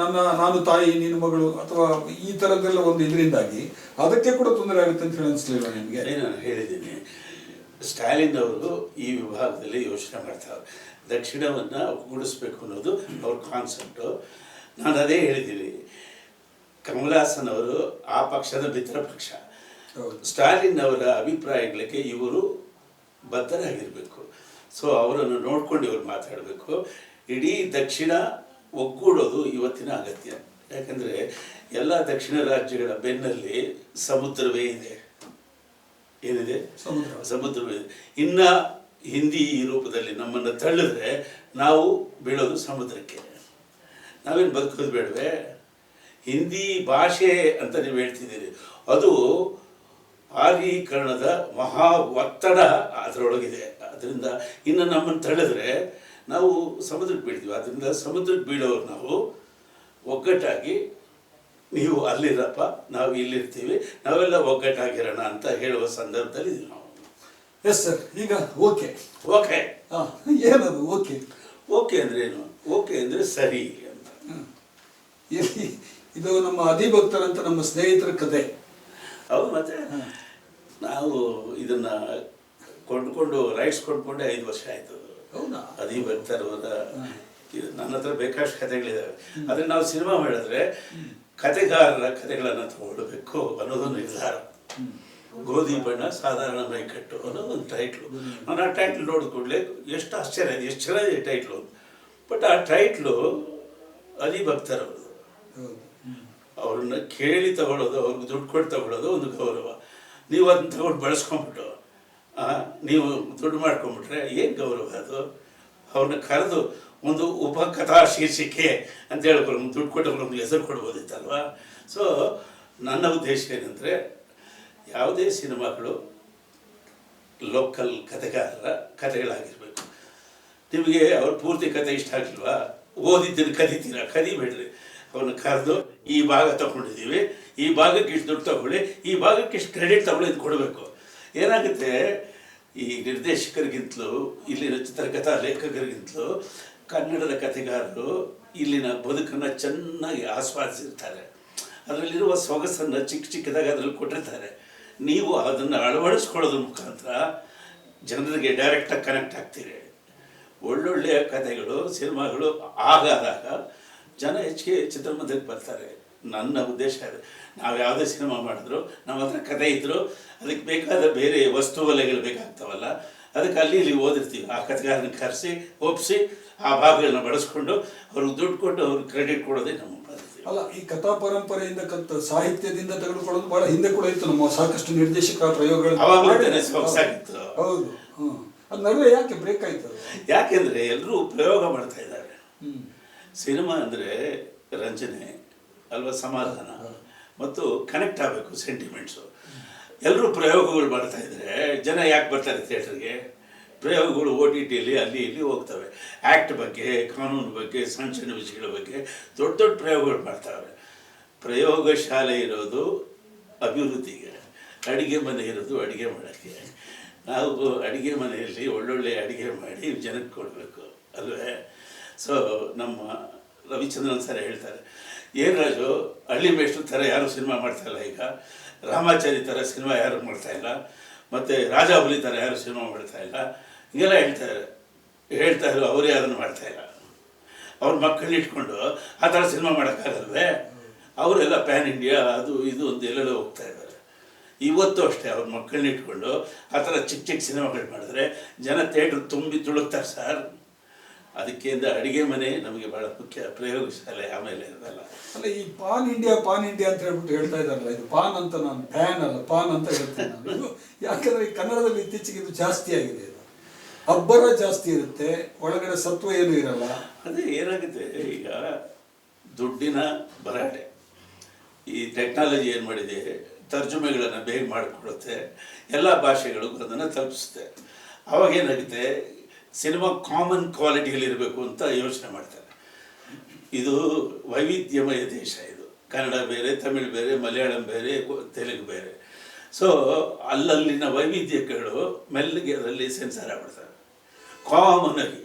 ನಾನು ತಾಯಿ ನೀನು ಮಗಳು ಅಥವಾ ಈ ಥರದ್ದೆಲ್ಲ ಒಂದು ಇದರಿಂದಾಗಿ ಅದಕ್ಕೆ ಕೂಡ ತೊಂದರೆ ಆಗುತ್ತೆ ಅಂತ ಹೇಳಿ ಅನಿಸ್ಲಿಲ್ಲ ನಿಮಗೆ? ನಾನು ಹೇಳಿದ್ದೀನಿ, ಸ್ಟಾಲಿನ್ ಅವರು ಈ ವಿಭಾಗದಲ್ಲಿ ಯೋಚನೆ ಮಾಡ್ತಾರೆ. ದಕ್ಷಿಣವನ್ನು ಒಗ್ಗೂಡಿಸ್ಬೇಕು ಅನ್ನೋದು ಅವ್ರ ಕಾನ್ಸೆಪ್ಟು. ನಾನು ಅದೇ ಹೇಳಿದ್ದೀನಿ, ಕಮಲ್ ಹಾಸನ್ ಅವರು ಆ ಪಕ್ಷದ ಮಿತ್ರ ಪಕ್ಷ. ಸ್ಟಾಲಿನ್ ಅವರ ಅಭಿಪ್ರಾಯಗಳಿಗೆ ಇವರು ಬದ್ಧರಾಗಿರಬೇಕು. ಸೊ ಅವರನ್ನು ನೋಡ್ಕೊಂಡು ಇವರು ಮಾತಾಡಬೇಕು. ಇಡೀ ದಕ್ಷಿಣ ಒಗ್ಗೂಡೋದು ಇವತ್ತಿನ ಅಗತ್ಯ. ಯಾಕಂದರೆ ಎಲ್ಲ ದಕ್ಷಿಣ ರಾಜ್ಯಗಳ ಬೆನ್ನಲ್ಲಿ ಸಮುದ್ರವೇ ಇದೆ. ಏನಿದೆ? ಸಮುದ್ರವೇ ಇದೆ. ಇನ್ನು ಹಿಂದಿ ಈ ರೂಪದಲ್ಲಿ ನಮ್ಮನ್ನು ತಳ್ಳಿದ್ರೆ ನಾವು ಬೀಳೋದು ಸಮುದ್ರಕ್ಕೆ. ನಾವೇನು ಬದುಕೋದು ಬೇಡವೇ? ಹಿಂದಿ ಭಾಷೆ ಅಂತ ನೀವು ಹೇಳ್ತಿದ್ದೀರಿ, ಅದು ಆರೀಕರಣದ ಮಹಾ ಒತ್ತಡ ಅದರೊಳಗಿದೆ. ಅದರಿಂದ ಇನ್ನು ನಮ್ಮನ್ನು ತಳ್ಳಿದ್ರೆ ನಾವು ಸಮುದ್ರಕ್ಕೆ ಬೀಳ್ತೀವಿ. ಅದರಿಂದ ಸಮುದ್ರಕ್ಕೆ ಬೀಳೋರು ನಾವು ಒಗ್ಗಟ್ಟಾಗಿ, ನೀವು ಅಲ್ಲಿರಪ್ಪ, ನಾವು ಇಲ್ಲಿರ್ತೀವಿ, ನಾವೆಲ್ಲ ಒಗ್ಗಟ್ಟಾಗಿರೋಣ ಅಂತ ಹೇಳುವ ಸಂದರ್ಭದಲ್ಲಿ ನಾವು. Yes sir. ಈಗ ಓಕೆ ಓಕೆ ಏನದು ಓಕೆ? ಓಕೆ ಅಂದರೆ ಏನು? ಓಕೆ ಅಂದರೆ ಸರಿ ಅಂತ. ಇದು ನಮ್ಮ ಅಧಿಭಕ್ತರಂತ ನಮ್ಮ ಸ್ನೇಹಿತರ ಕತೆ. ಹೌದು, ಮತ್ತೆ ನಾವು ಇದನ್ನು ಕೊಂಡ್ಕೊಂಡು ರೈಟ್ಸ್ ಕೊಂಡ್ಕೊಂಡೆ 5 ವರ್ಷ ಆಯಿತು. ಅಧಿಭಕ್ತರವರ ನನ್ನ ಹತ್ರ ಬೇಕಾಷ್ಟು ಕಥೆಗಳಿದ್ದಾವೆ. ಆದರೆ ನಾವು ಸಿನಿಮಾ ಮಾಡಿದ್ರೆ ಕತೆಗಾರರ ಕಥೆಗಳನ್ನು ತಗೊಳ್ಬೇಕು ಅನ್ನೋದು ನಿರ್ಧಾರ. ಗೋಧಿ ಬಣ್ಣ ಸಾಧಾರಣ ಮೈಕಟ್ಟು ಅನ್ನೋದೊಂದು ಟೈಟ್ಲು. ನಾನು ಆ ಟೈಟ್ಲ್ ನೋಡಿದ ಕೂಡಲೇ ಎಷ್ಟು ಆಶ್ಚರ್ಯ ಇದೆ, ಎಷ್ಟು ಚೆನ್ನಾಗಿದೆ ಟೈಟ್ಲು. ಬಟ್ ಆ ಟೈಟ್ಲು ಅಧಿಭಕ್ತರವರು, ಅವ್ರನ್ನ ಕೇಳಿ ತಗೊಳ್ಳೋದು, ಅವ್ರಿಗೆ ದುಡ್ಡು ಕೊಟ್ಟು ತಗೊಳ್ಳೋದು ಒಂದು ಗೌರವ. ನೀವು ಅದನ್ನ ತಗೊಂಡು ಬಳಸ್ಕೊಂಬಿಟ್ಟು ನೀವು ದುಡ್ಡು ಮಾಡ್ಕೊಂಬಿಟ್ರೆ ಏನು ಗೌರವ ಅದು? ಅವ್ರನ್ನ ಕರೆದು ಒಂದು ಉಪಕಥಾ ಶೀರ್ಷಿಕೆ ಅಂತ ಹೇಳ್ಕೊಂಡು ದುಡ್ಡು ಕೊಟ್ಟು ನಮ್ಗೆ ಹೆಸರು ಕೊಡ್ಬೋದಿತ್ತಲ್ವ. ಸೊ ನನ್ನ ಉದ್ದೇಶ ಏನಂದರೆ, ಯಾವುದೇ ಸಿನಿಮಾಗಳು ಲೋಕಲ್ ಕಥೆಗಾರರ ಕಥೆಗಳಾಗಿರಬೇಕು. ನಿಮಗೆ ಅವ್ರ ಪೂರ್ತಿ ಕಥೆ ಇಷ್ಟ ಆಗಿಲ್ವಾ, ಓದಿದ್ದನ್ನು ಕದಿಬೇಡ್ರಿ. ಅವನ್ನ ಕರೆದು ಈ ಭಾಗ ತಗೊಂಡಿದ್ದೀವಿ, ಈ ಭಾಗಕ್ಕೆ ಇಷ್ಟು ದುಡ್ಡು ತಗೊಳ್ಳಿ, ಈ ಭಾಗಕ್ಕೆ ಇಷ್ಟು ಕ್ರೆಡಿಟ್ ತಗೊಳ್ಳಿ ಅಂತ ಕೊಡಬೇಕು. ಏನಾಗುತ್ತೆ, ಈ ನಿರ್ದೇಶಕರಿಗಿಂತಲೂ ಇಲ್ಲಿನ ಚಿತ್ರಕಥಾ ಲೇಖಕರಿಗಿಂತಲೂ ಕನ್ನಡದ ಕಥೆಗಾರರು ಇಲ್ಲಿನ ಬದುಕನ್ನು ಚೆನ್ನಾಗಿ ಆಸ್ವಾದಿಸಿರ್ತಾರೆ. ಅದರಲ್ಲಿರುವ ಸೊಗಸನ್ನು ಚಿಕ್ಕ ಚಿಕ್ಕದಾಗಿ ಅದರಲ್ಲಿ ಕೊಟ್ಟಿರ್ತಾರೆ. ನೀವು ಅದನ್ನು ಅಳವಡಿಸ್ಕೊಳ್ಳೋದ್ರ ಮುಖಾಂತರ ಜನರಿಗೆ ಡೈರೆಕ್ಟಾಗಿ ಕನೆಕ್ಟ್ ಆಗ್ತೀರಿ. ಒಳ್ಳೊಳ್ಳೆಯ ಕಥೆಗಳು ಸಿನಿಮಾಗಳು ಆಗಾದಾಗ ಜನ ಹೆಚ್ಚಿಗೆ ಚಿತ್ರಮಂದಿರಕ್ಕೆ ಬರ್ತಾರೆ. ನನ್ನ ಉದ್ದೇಶ ಇದೆ, ನಾವು ಯಾವುದೇ ಸಿನಿಮಾ ಮಾಡಿದ್ರು ನಮ್ಮ ಹತ್ರ ಕಥೆ ಇದ್ದರೂ ಅದಕ್ಕೆ ಬೇಕಾದ ಬೇರೆ ವಸ್ತುವಲೆಗಳು ಬೇಕಾಗ್ತಾವಲ್ಲ, ಅದಕ್ಕೆ ಅಲ್ಲಿ ಇಲ್ಲಿ ಓದಿರ್ತೀವಿ. ಆ ಕಥೆಗಾರನ ಕರೆಸಿ ಒಪ್ಪಿಸಿ ಆ ಭಾಗಗಳನ್ನ ಬಳಸ್ಕೊಂಡು ಅವ್ರಿಗೆ ದುಡ್ಡು ಕೊಟ್ಟು ಅವ್ರಿಗೆ ಕ್ರೆಡಿಟ್ ಕೊಡೋದೇ ನಮ್ಮ ಪದ್ಧತಿ. ಅಲ್ಲ, ಈ ಕಥಾ ಪರಂಪರೆಯಿಂದ ಸಾಹಿತ್ಯದಿಂದ ತೆಗೆದುಕೊಳ್ಳೋದು ಬಹಳ ಹಿಂದೆ ಕೂಡ ಇತ್ತು. ನಮ್ಮ ಸಾಕಷ್ಟು ನಿರ್ದೇಶಕರ ಪ್ರಯೋಗಗಳು ಅವಾಗಲೇ ಸೊಗಸಾಗಿತ್ತು. ಹೌದು. ಅದು ನಡುವೆ ಯಾಕೆ ಬ್ರೇಕ್ ಆಯ್ತು? ಯಾಕೆಂದರೆ ಎಲ್ಲರೂ ಪ್ರಯೋಗ ಮಾಡ್ತಾ ಇದ್ದಾರೆ. ಸಿನಿಮಾ ಅಂದರೆ ರಂಜನೆ ಅಲ್ವಾ, ಸಮಾಧಾನ ಮತ್ತು ಕನೆಕ್ಟ್ ಆಗಬೇಕು, ಸೆಂಟಿಮೆಂಟ್ಸು. ಎಲ್ಲರೂ ಪ್ರಯೋಗಗಳು ಮಾಡ್ತಾ ಇದ್ದಾರೆ. ಜನ ಯಾಕೆ ಬರ್ತಾರೆ ಥಿಯೇಟ್ರಿಗೆ? ಪ್ರಯೋಗಗಳು ಓ ಟಿ ಟಿಯಲ್ಲಿ ಅಲ್ಲಿ ಇಲ್ಲಿ ಹೋಗ್ತವೆ. ಆ್ಯಕ್ಟ್ ಬಗ್ಗೆ, ಕಾನೂನು ಬಗ್ಗೆ, ಸಣ್ಣ ಸಣ್ಣ ವಿಷಯಗಳ ಬಗ್ಗೆ ದೊಡ್ಡ ದೊಡ್ಡ ಪ್ರಯೋಗಗಳು ಮಾಡ್ತಾವೆ. ಪ್ರಯೋಗ ಶಾಲೆ ಇರೋದು ಅಭಿವೃದ್ಧಿಗೆ, ಅಡುಗೆ ಮನೆ ಇರೋದು ಅಡುಗೆ ಮಾಡೋಕ್ಕೆ. ನಾವು ಅಡುಗೆ ಮನೆಯಲ್ಲಿ ಒಳ್ಳೊಳ್ಳೆ ಅಡುಗೆ ಮಾಡಿ ಜನಕ್ಕೆ ಕೊಡಬೇಕು ಅಲ್ವೇ? ಸೊ ನಮ್ಮ ರವಿಚಂದ್ರನ್ ಸರ್ ಹೇಳ್ತಾರೆ, ಏನು ರಾಜು, ಹಳ್ಳಿ ಮೇಷ್ಟ್ರ ಥರ ಯಾರೂ ಸಿನಿಮಾ ಮಾಡ್ತಾಯಿಲ್ಲ ಈಗ, ರಾಮಾಚಾರಿ ಥರ ಸಿನಿಮಾ ಯಾರು ಮಾಡ್ತಾಯಿಲ್ಲ, ಮತ್ತು ರಾಜಾಹುಲಿ ಥರ ಯಾರು ಸಿನಿಮಾ ಮಾಡ್ತಾಯಿಲ್ಲ, ಹಿಂಗೆಲ್ಲ ಹೇಳ್ತಾಯಿದ್ರು. ಅವರೇ ಅದನ್ನು ಮಾಡ್ತಾಯಿಲ್ಲ. ಅವ್ರ ಮಕ್ಕಳನ್ನ ಇಟ್ಕೊಂಡು ಆ ಥರ ಸಿನಿಮಾ ಮಾಡೋಕ್ಕಾಗಲ್ವೇ? ಅವರೆಲ್ಲ ಪ್ಯಾನ್ ಇಂಡಿಯಾ ಅದು ಇದು ಅಂತ ಎಲ್ಲೆಲ್ಲೋ ಹೋಗ್ತಾ ಇದ್ದಾರೆ. ಇವತ್ತು ಅಷ್ಟೇ ಅವ್ರ ಮಕ್ಕಳನ್ನ ಇಟ್ಕೊಂಡು ಆ ಥರ ಚಿಕ್ಕ ಚಿಕ್ಕ ಸಿನಿಮಾಗಳು ಮಾಡಿದ್ರೆ ಜನ ಥಿಯೇಟ್ರ್ ತುಂಬಿ ತುಳುಕ್ತಾರೆ ಸರ್. ಅದಕ್ಕೆ ಅಡುಗೆ ಮನೆ ನಮಗೆ ಭಾಳ ಮುಖ್ಯ, ಪ್ರಯೋಗಶಾಲೆ ಆಮೇಲೆ ಇರೋದಲ್ಲ. ಅಲ್ಲ, ಈ ಪಾನ್ ಇಂಡಿಯಾ ಅಂತ ಹೇಳ್ಬಿಟ್ಟು ಹೇಳ್ತಾ ಇದ್ದಾರಲ್ಲ, ಇದು ಪಾನ್ ಅಂತ, ನಾನು ಫ್ಯಾನ್ ಅಲ್ಲ, ಪಾನ್ ಅಂತ ಹೇಳ್ತೇನೆ ನಾನು. ಇದು ಯಾಕಂದರೆ ಈ ಕನ್ನಡದಲ್ಲಿ ಇತ್ತೀಚೆಗೆ ಇದು ಜಾಸ್ತಿ ಆಗಿದೆ. ಇದು ಅಬ್ಬರ ಜಾಸ್ತಿ ಇರುತ್ತೆ, ಒಳಗಡೆ ಸತ್ವ ಏನೂ ಇರಲ್ಲ. ಅದೇ ಏನಾಗುತ್ತೆ ಈಗ, ದುಡ್ಡಿನ ಭರಾಟೆ. ಈ ಟೆಕ್ನಾಲಜಿ ಏನು ಮಾಡಿದೆ, ತರ್ಜುಮೆಗಳನ್ನು ಬೇಗ ಮಾಡಿಕೊಡುತ್ತೆ, ಎಲ್ಲ ಭಾಷೆಗಳಿಗೂ ಅದನ್ನು ತಲುಪಿಸುತ್ತೆ. ಅವಾಗೇನಾಗುತ್ತೆ, ಸಿನಿಮಾ ಕಾಮನ್ ಕ್ವಾಲಿಟಿಗಳಿರಬೇಕು ಅಂತ ಯೋಚನೆ ಮಾಡ್ತಾರೆ. ಇದು ವೈವಿಧ್ಯಮಯ ದೇಶ. ಇದು ಕನ್ನಡ ಬೇರೆ, ತಮಿಳು ಬೇರೆ, ಮಲಯಾಳಂ ಬೇರೆ, ತೆಲುಗು ಬೇರೆ. ಸೊ ಅಲ್ಲಲ್ಲಿನ ವೈವಿಧ್ಯಗಳು ಮೆಲ್ಲಗೆ ಅದರಲ್ಲಿ ಸೆನ್ಸರ್ ಆಗ್ಬಿಡ್ತಾರೆ. ಕಾಮನ್ ಆಗಿ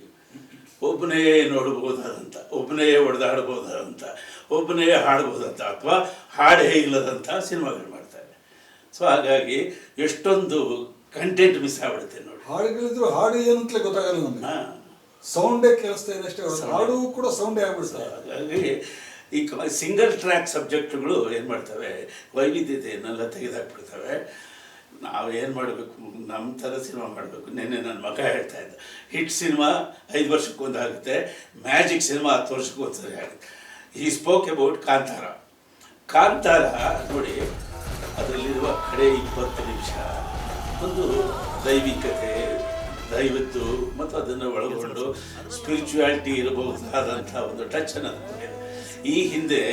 ಒಬ್ಬನೇ ನೋಡ್ಬೋದಾದಂಥ, ಒಬ್ಬನೇ ಹೊಡೆದಾಡ್ಬೋದಾದಂಥ, ಒಬ್ಬನೇ ಹಾಡ್ಬೋದಂತ, ಅಥವಾ ಹಾಡೇ ಇಲ್ಲದಂಥ ಸಿನಿಮಾಗಳು ಮಾಡ್ತಾರೆ. ಸೊ ಹಾಗಾಗಿ ಎಷ್ಟೊಂದು ಕಂಟೆಂಟ್ ಮಿಸ್ ಆಗ್ಬಿಡುತ್ತೆ ನೋಡಿ. ಹಾಡುಗಳಿದ್ರು ಹಾಡು ಏನಂತಲೇ ಗೊತ್ತಾಗಲ್ಲ ನಮಗೆ, ಸೌಂಡೇ ಕೇಳಿಸ್ತಾ ಇದೆ ಅಷ್ಟೇ, ಹಾಡು ಕೂಡ ಸೌಂಡೇ ಆಗ್ಬಿಡ್ತಾರೆ. ಹಾಗಾಗಿ ಈ ಸಿಂಗಲ್ ಟ್ರ್ಯಾಕ್ ಸಬ್ಜೆಕ್ಟ್ಗಳು ಏನು ಮಾಡ್ತವೆ, ವೈವಿಧ್ಯತೆಯನ್ನೆಲ್ಲ ತೆಗೆದುಹಾಕ್ಬಿಡ್ತವೆ. ನಾವೇನು ಮಾಡಬೇಕು, ನಮ್ಮ ಥರ ಸಿನಿಮಾ ಮಾಡಬೇಕು. ನೆನ್ನೆ ನನ್ನ ಮಗ ಹೇಳ್ತಾ ಇದ್ದ, ಹಿಟ್ ಸಿನಿಮಾ 5 ವರ್ಷಕ್ಕೊಂದು ಆಗುತ್ತೆ, ಮ್ಯಾಜಿಕ್ ಸಿನಿಮಾ 10 ವರ್ಷಕ್ಕೊಂದ್ಸರಿ ಆಗುತ್ತೆ. ಈ ಸ್ಪೋಕ್ ಅಬೌಟ್ ಕಾಂತಾರ ನೋಡಿ, ಅದರಲ್ಲಿರುವ ಕಡೆ 20 ನಿಮಿಷ ಒಂದು ದೈವಿಕತೆ, ದೈವತ್ತು ಮತ್ತು ಅದನ್ನು ಒಳಗೊಂಡು ಸ್ಪಿರಿಚುಯಾಲಿಟಿ ಇರಬಹುದಾದಂಥ ಒಂದು ಟಚನ್ನು ಕೊಟ್ಟಿದೆ. ಈ ಹಿಂದೆ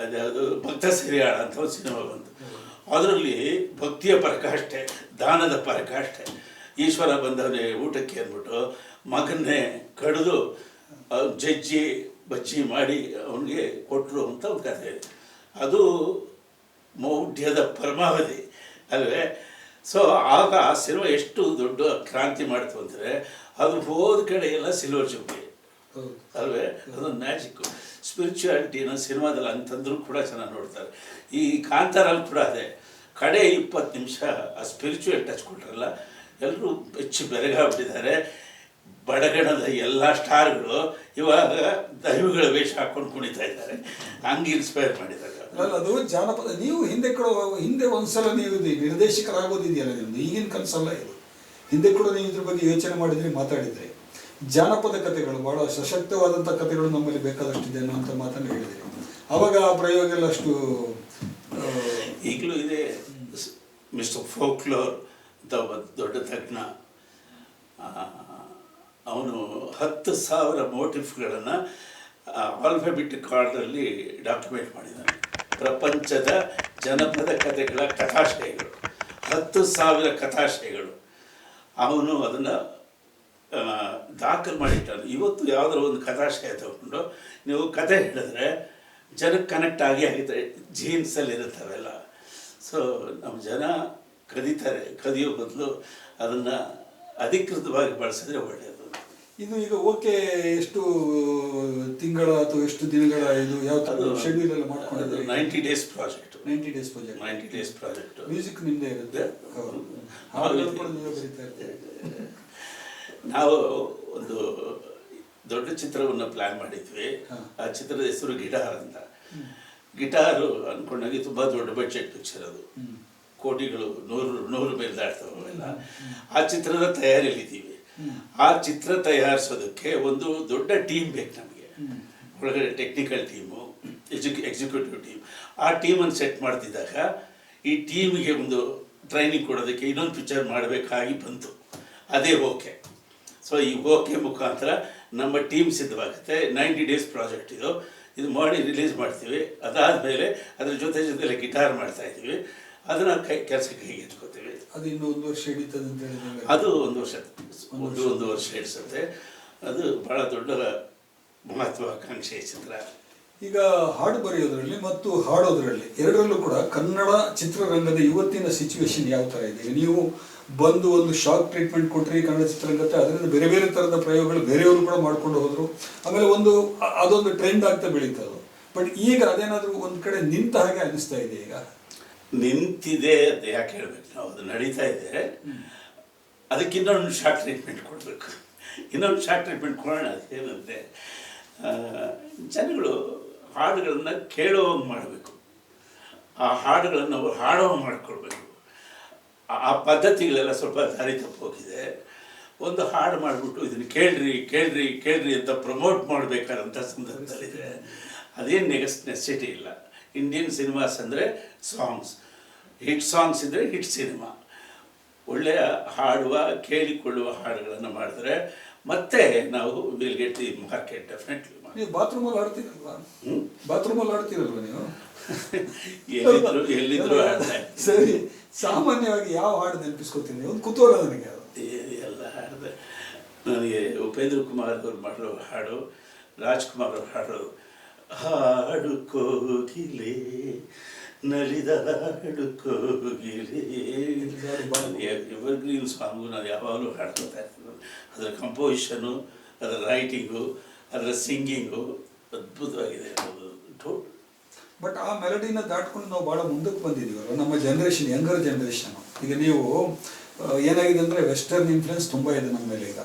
ಅದ್ಯಾವುದು ಭಕ್ತ ಸಿರಿಯಾಳ ಅಂತ ಒಂದು ಸಿನಿಮಾ ಬಂತು. ಅದರಲ್ಲಿ ಭಕ್ತಿಯ ಪರಾಕಾಷ್ಠೆ, ದಾನದ ಪರಾಕಾಷ್ಠೆ. ಈಶ್ವರ ಬಂದವನೇ ಊಟಕ್ಕೆ ಅಂದ್ಬಿಟ್ಟು ಮಗನ್ನೇ ಕಡಿದು ಜಜ್ಜಿ ಬಚ್ಚಿ ಮಾಡಿ ಅವನಿಗೆ ಕೊಟ್ಟರು ಅಂತ ಒಂದು ಕಥೆ ಇದೆ. ಅದು ಮೌಢ್ಯದ ಪರಮಾವಧಿ ಅಲ್ವೇ? ಸೊ ಆಗ ಆ ಸಿನಿಮಾ ಎಷ್ಟು ದೊಡ್ಡ ಕ್ರಾಂತಿ ಮಾಡ್ತು ಅಂದರೆ, ಅದು ಹೋದ ಕಡೆ ಎಲ್ಲ ಸಿಲ್ವರ್ ಜುಬ್ಲಿ ಅಲ್ವೇ? ಅದೊಂದು ಮ್ಯಾಜಿಕ್ಕು. ಸ್ಪಿರಿಚುಯಾಲಿಟಿನ ಸಿನಿಮಾದಲ್ಲಿ ಅಂತಂದ್ರೂ ಕೂಡ ಚೆನ್ನಾಗಿ ನೋಡ್ತಾರೆ. ಈ ಕಾಂತಾರಲ್ಲಿ ಕೂಡ ಅದೇ, ಕಡೆ 20 ನಿಮಿಷ ಆ ಸ್ಪಿರಿಚುವಲ್ ಟಚ್ ಕೊಟ್ರಲ್ಲ, ಎಲ್ಲರೂ ಹೆಚ್ಚು ಬೆರಗಾಗ್ಬಿಟ್ಟಿದ್ದಾರೆ. ಬಡಗಣದ ಎಲ್ಲ ಸ್ಟಾರ್ಗಳು ಇವಾಗ ದೈವಗಳ ವೇಷ ಹಾಕೊಂಡು ಕುಣಿತಾ ಇದ್ದಾರೆ. ಹಂಗೆ ಇನ್ಸ್ಪೈರ್ ಮಾಡಿದ್ದಾರೆ. ಅಲ್ಲ, ಅದು ಜಾನಪದ. ನೀವು ಹಿಂದೆ ಒಂದ್ಸಲ ನೀವು ನಿರ್ದೇಶಕರಾಗೋದಿದೆಯಲ್ಲ, ನಿಮ್ಮದು ಈಗಿನ ಕನಸಲ್ಲ ಇದು. ಹಿಂದೆ ಕೂಡ ನೀವು ಇದ್ರ ಬಗ್ಗೆ ಯೋಚನೆ ಮಾಡಿದ್ರಿ, ಮಾತಾಡಿದ್ರಿ. ಜಾನಪದ ಕಥೆಗಳು, ಭಾಳ ಸಶಕ್ತವಾದಂಥ ಕಥೆಗಳು ನಮ್ಮಲ್ಲಿ ಬೇಕಾದಷ್ಟಿದೆ ಅನ್ನೋಂಥ ಮಾತನ್ನು ಹೇಳಿದ್ರಿ. ಅವಾಗ ಆ ಪ್ರಯೋಗ ಎಲ್ಲ ಅಷ್ಟು ಈಗಲೂ ಇದೆ. ಮಿಸ್ಟರ್ ಫೋಕ್ಲೋರ್ ಅಂತ ಒಬ್ಬ ದೊಡ್ಡ ತಜ್ಞ, ಅವನು 10,000 ಮೋಟಿಫ್ಗಳನ್ನು ಆಲ್ಫಾಬೆಟಿಕ್ ಆರ್ಡರಲ್ಲಿ ಡಾಕ್ಯುಮೆಂಟ್ ಮಾಡಿದ್ದಾನೆ. ಪ್ರಪಂಚದ ಜನಪದ ಕಥೆಗಳ ಕಥಾಶಯಗಳು, 10,000 ಕಥಾಶಯಗಳು. ಅವನು ಅದನ್ನು ದಾಖಲು ಮಾಡಿಟ್ಟಾನೆ. ಇವತ್ತು ಯಾವುದೋ ಒಂದು ಕಥಾಶಯ ತಗೊಂಡು ನೀವು ಕಥೆ ಹೇಳಿದ್ರೆ ಜನಕ್ಕೆ ಕನೆಕ್ಟ್ ಆಗಿದೆ, ಜೀನ್ಸಲ್ಲಿ ಇರುತ್ತವೆಲ್ಲ. ಸೊ ನಮ್ಮ ಜನ ಕದೀತಾರೆ, ಕದಿಯೋ ಬದಲು ಅದನ್ನು ಅಧಿಕೃತವಾಗಿ ಬಳಸಿದ್ರೆ ಒಳ್ಳೆಯದು. ಇದು ಈಗ ಓಕೆ ಎಷ್ಟು ತಿಂಗಳ ಅಥವಾ ಎಷ್ಟು ದಿನಗಳ ಇದು ಯಾವ ಥರ ಶೆಡ್ಯೂಲ್ ಎಲ್ಲ ಮಾಡ್ಕೊಂಡಿದ್ದಾರೆ? 90 days project. 90 days project. 90 days project. Music ನಿಮ್ಮದೇ ಇರುತ್ತೆ, ಹಾಡುಗಳು ಕೂಡ ನೀವೇ ಬರೀತಾ ಇರ್ತೀರಿ. ನಾವು ಒಂದು ದೊಡ್ಡ ಚಿತ್ರವನ್ನು ಪ್ಲಾನ್ ಮಾಡಿದ್ವಿ. ಆ ಚಿತ್ರದ ಹೆಸರು ಗಿಟಾರ್ ಅಂತ. ಗಿಟಾರು ಅಂದ್ಕೊಂಡಾಗೆ ತುಂಬ ದೊಡ್ಡ ಬಡ್ಜೆಟ್ ಪಿಕ್ಚರ್ ಅದು, ಕೋಟಿಗಳು ನೂರು ಮೇಲೆ ದಾಟ್ತವೆಲ್ಲ. ಆ ಚಿತ್ರದ ತಯಾರಿಯಲ್ಲಿದ್ದೀವಿ. ಆ ಚಿತ್ರ ತಯಾರಿಸೋದಕ್ಕೆ ಒಂದು ದೊಡ್ಡ ಟೀಮ್ ಬೇಕು ನಮಗೆ. ಒಳಗಡೆ ಟೆಕ್ನಿಕಲ್ ಟೀಮು, ಎಕ್ಸಿಕ್ಯೂಟಿವ್ ಟೀಮ್. ಆ ಟೀಮನ್ನು ಸೆಟ್ ಮಾಡ್ತಿದ್ದಾಗ ಈ ಟೀಮಿಗೆ ಒಂದು ಟ್ರೈನಿಂಗ್ ಕೊಡೋದಕ್ಕೆ ಇನ್ನೊಂದು ಪಿಕ್ಚರ್ ಮಾಡಬೇಕಾಗಿ ಬಂತು. ಅದೇ ಓಕೆ. ಸೊ ಈ ಓಕೆ ಮುಖಾಂತರ ನಮ್ಮ ಟೀಮ್ ಸಿದ್ಧವಾಗುತ್ತೆ. 90 ಡೇಸ್ ಪ್ರಾಜೆಕ್ಟ್ ಇದು ಮಾಡಿ ರಿಲೀಸ್ ಮಾಡ್ತೀವಿ. ಅದಾದಮೇಲೆ ಅದ್ರ ಜೊತೆಲೆ ಗಿಟಾರ್ ಮಾಡ್ತಾ ಇದ್ದೀವಿ. ಅದನ್ನು ಕೆಲಸಕ್ಕೆ ಕೈಗೆ ಎತ್ಕೋತೀವಿ. ಅದು ಇನ್ನೂ 1 ವರ್ಷ ಹಿಡಿತದೆ ಅಂತ ಹೇಳಿದ್ರೆ? ಅದು 1 ವರ್ಷ ಹಿಡಿಸುತ್ತೆ. ಅದು ಭಾಳ ದೊಡ್ಡ ಮಹತ್ವಾಕಾಂಕ್ಷೆ ಚಿತ್ರ. ಈಗ ಹಾಡು ಬರೆಯೋದ್ರಲ್ಲಿ ಮತ್ತು ಹಾಡೋದ್ರಲ್ಲಿ ಎರಡರಲ್ಲೂ ಕೂಡ ಕನ್ನಡ ಚಿತ್ರರಂಗದ ಇವತ್ತಿನ ಸಿಚುವೇಶನ್ ಯಾವ ಥರ ಇದೆ? ನೀವು ಬಂದು ಒಂದು ಶಾಕ್ ಟ್ರೀಟ್ಮೆಂಟ್ ಕೊಟ್ಟರೆ ಕನ್ನಡ ಚಿತ್ರರಂಗಕ್ಕೆ, ಅದರಿಂದ ಬೇರೆ ಬೇರೆ ಥರದ ಪ್ರಯೋಗಗಳು ಬೇರೆಯವರು ಕೂಡ ಮಾಡ್ಕೊಂಡು ಹೋದರು. ಆಮೇಲೆ ಅದೊಂದು ಟ್ರೆಂಡ್ ಆಗ್ತಾ ಬೆಳೀತದೆ. ಬಟ್ ಈಗ ಅದೇನಾದರೂ ಒಂದು ಕಡೆ ನಿಂತ ಹಾಗೆ ಅನಿಸ್ತಾ ಇದೆ. ಈಗ ನಿಂತಿದೆ ಅಂತ ಯಾಕೆ ಹೇಳ್ಬೇಕು ನಾವು? ಅದು ನಡೀತಾ ಇದೆ. ಅದಕ್ಕೆ ಇನ್ನೊಂದು ಶಾಕ್ ಟ್ರೀಟ್ಮೆಂಟ್ ಕೊಡಬೇಕು. ಇನ್ನೊಂದು ಶಾಕ್ ಟ್ರೀಟ್ಮೆಂಟ್ ಕೊಡೋಣ. ಏನಂತೆ, ಜನಗಳು ಹಾಡುಗಳನ್ನು ಕೇಳೋವಂಗೆ ಮಾಡಬೇಕು. ಆ ಹಾಡುಗಳನ್ನು ಅವರು ಹಾಡೋವಂಗೆ ಮಾಡಿಕೊಡ್ಬೇಕು. ಆ ಪದ್ಧತಿಗಳೆಲ್ಲ ಸ್ವಲ್ಪ ದಾರಿ ತಪ್ಪೋಗಿದೆ. ಒಂದು ಹಾಡು ಮಾಡಿಬಿಟ್ಟು ಇದನ್ನು ಕೇಳ್ರಿ ಅಂತ ಪ್ರಮೋಟ್ ಮಾಡಬೇಕಾದಂಥ ಸಂದರ್ಭದಲ್ಲಿದೆ. ಅದೇನು ನೆಸೆಸಿಟಿ ಇಲ್ಲ. ಇಂಡಿಯನ್ ಸಿನಿಮಾಸ್ ಅಂದರೆ ಸಾಂಗ್ಸ್, ಹಿಟ್ ಸಾಂಗ್ಸ್ ಇದ್ದರೆ ಹಿಟ್ ಸಿನಿಮಾ. ಒಳ್ಳೆಯ ಹಾಡುವ ಕೇಳಿಕೊಳ್ಳುವ ಹಾಡುಗಳನ್ನು ಮಾಡಿದ್ರೆ ಮತ್ತೆ ನಾವು will get the market. Definitely. ನೀವು ಬಾತ್ರೂಮಲ್ಲಿ ಆಡ್ತೀರಲ್ವಾ? ಬಾತ್ರೂಮಲ್ಲಿ ಆಡ್ತೀರಲ್ವ ನೀವು? ಎಲ್ಲಿದ್ರು ಸರಿ. ಸಾಮಾನ್ಯವಾಗಿ ಯಾವ ಹಾಡು ನೆನಪಿಸ್ಕೊತೀನಿ? ಒಂದು ಕುತೂಹಲ ನನಗೆ. ಅದು ಎಲ್ಲ ಹಾಡಿದೆ. ನನಗೆ ಉಪೇಂದ್ರ ಕುಮಾರ್ ಅವರು ಮಾಡಿರೋ ಹಾಡು, ರಾಜ್ಕುಮಾರ್ ಅವರು ಹಾಡೋದು, ಹಾಡು ಕೋಗಿಲೆ ನಲಿದ ಹಾಡು ಕೋಗಿಲೆ. ಎವರ್ಗ್ರೀನ್ ಸಾಂಗು ನಾನು ಯಾವಾಗಲೂ ಹಾಡ್ಕೊತಾ ಇರ್ತೀನಿ. ಅದರ ಕಂಪೋಸಿಷನು, ಅದರ ರೈಟಿಂಗು, ಅದರ ಸಿಂಗಿಂಗು ಅದ್ಭುತವಾಗಿದೆ. ಬಟ್ ಆ ಮೆಲಡಿನ ದಾಟ್ಕೊಂಡು ನಾವು ಭಾಳ ಮುಂದಕ್ಕೆ ಬಂದಿದ್ದೀವಲ್ಲ, ನಮ್ಮ ಜನ್ರೇಷನ್, ಯಂಗರ್ ಜನ್ರೇಷನು. ಈಗ ನೀವು ಏನಾಗಿದೆ ಅಂದರೆ ವೆಸ್ಟರ್ನ್ ಇನ್ಫ್ಲುಯೆನ್ಸ್ ತುಂಬ ಇದೆ ನಮ್ಮ ಮೇಲೆ ಈಗ.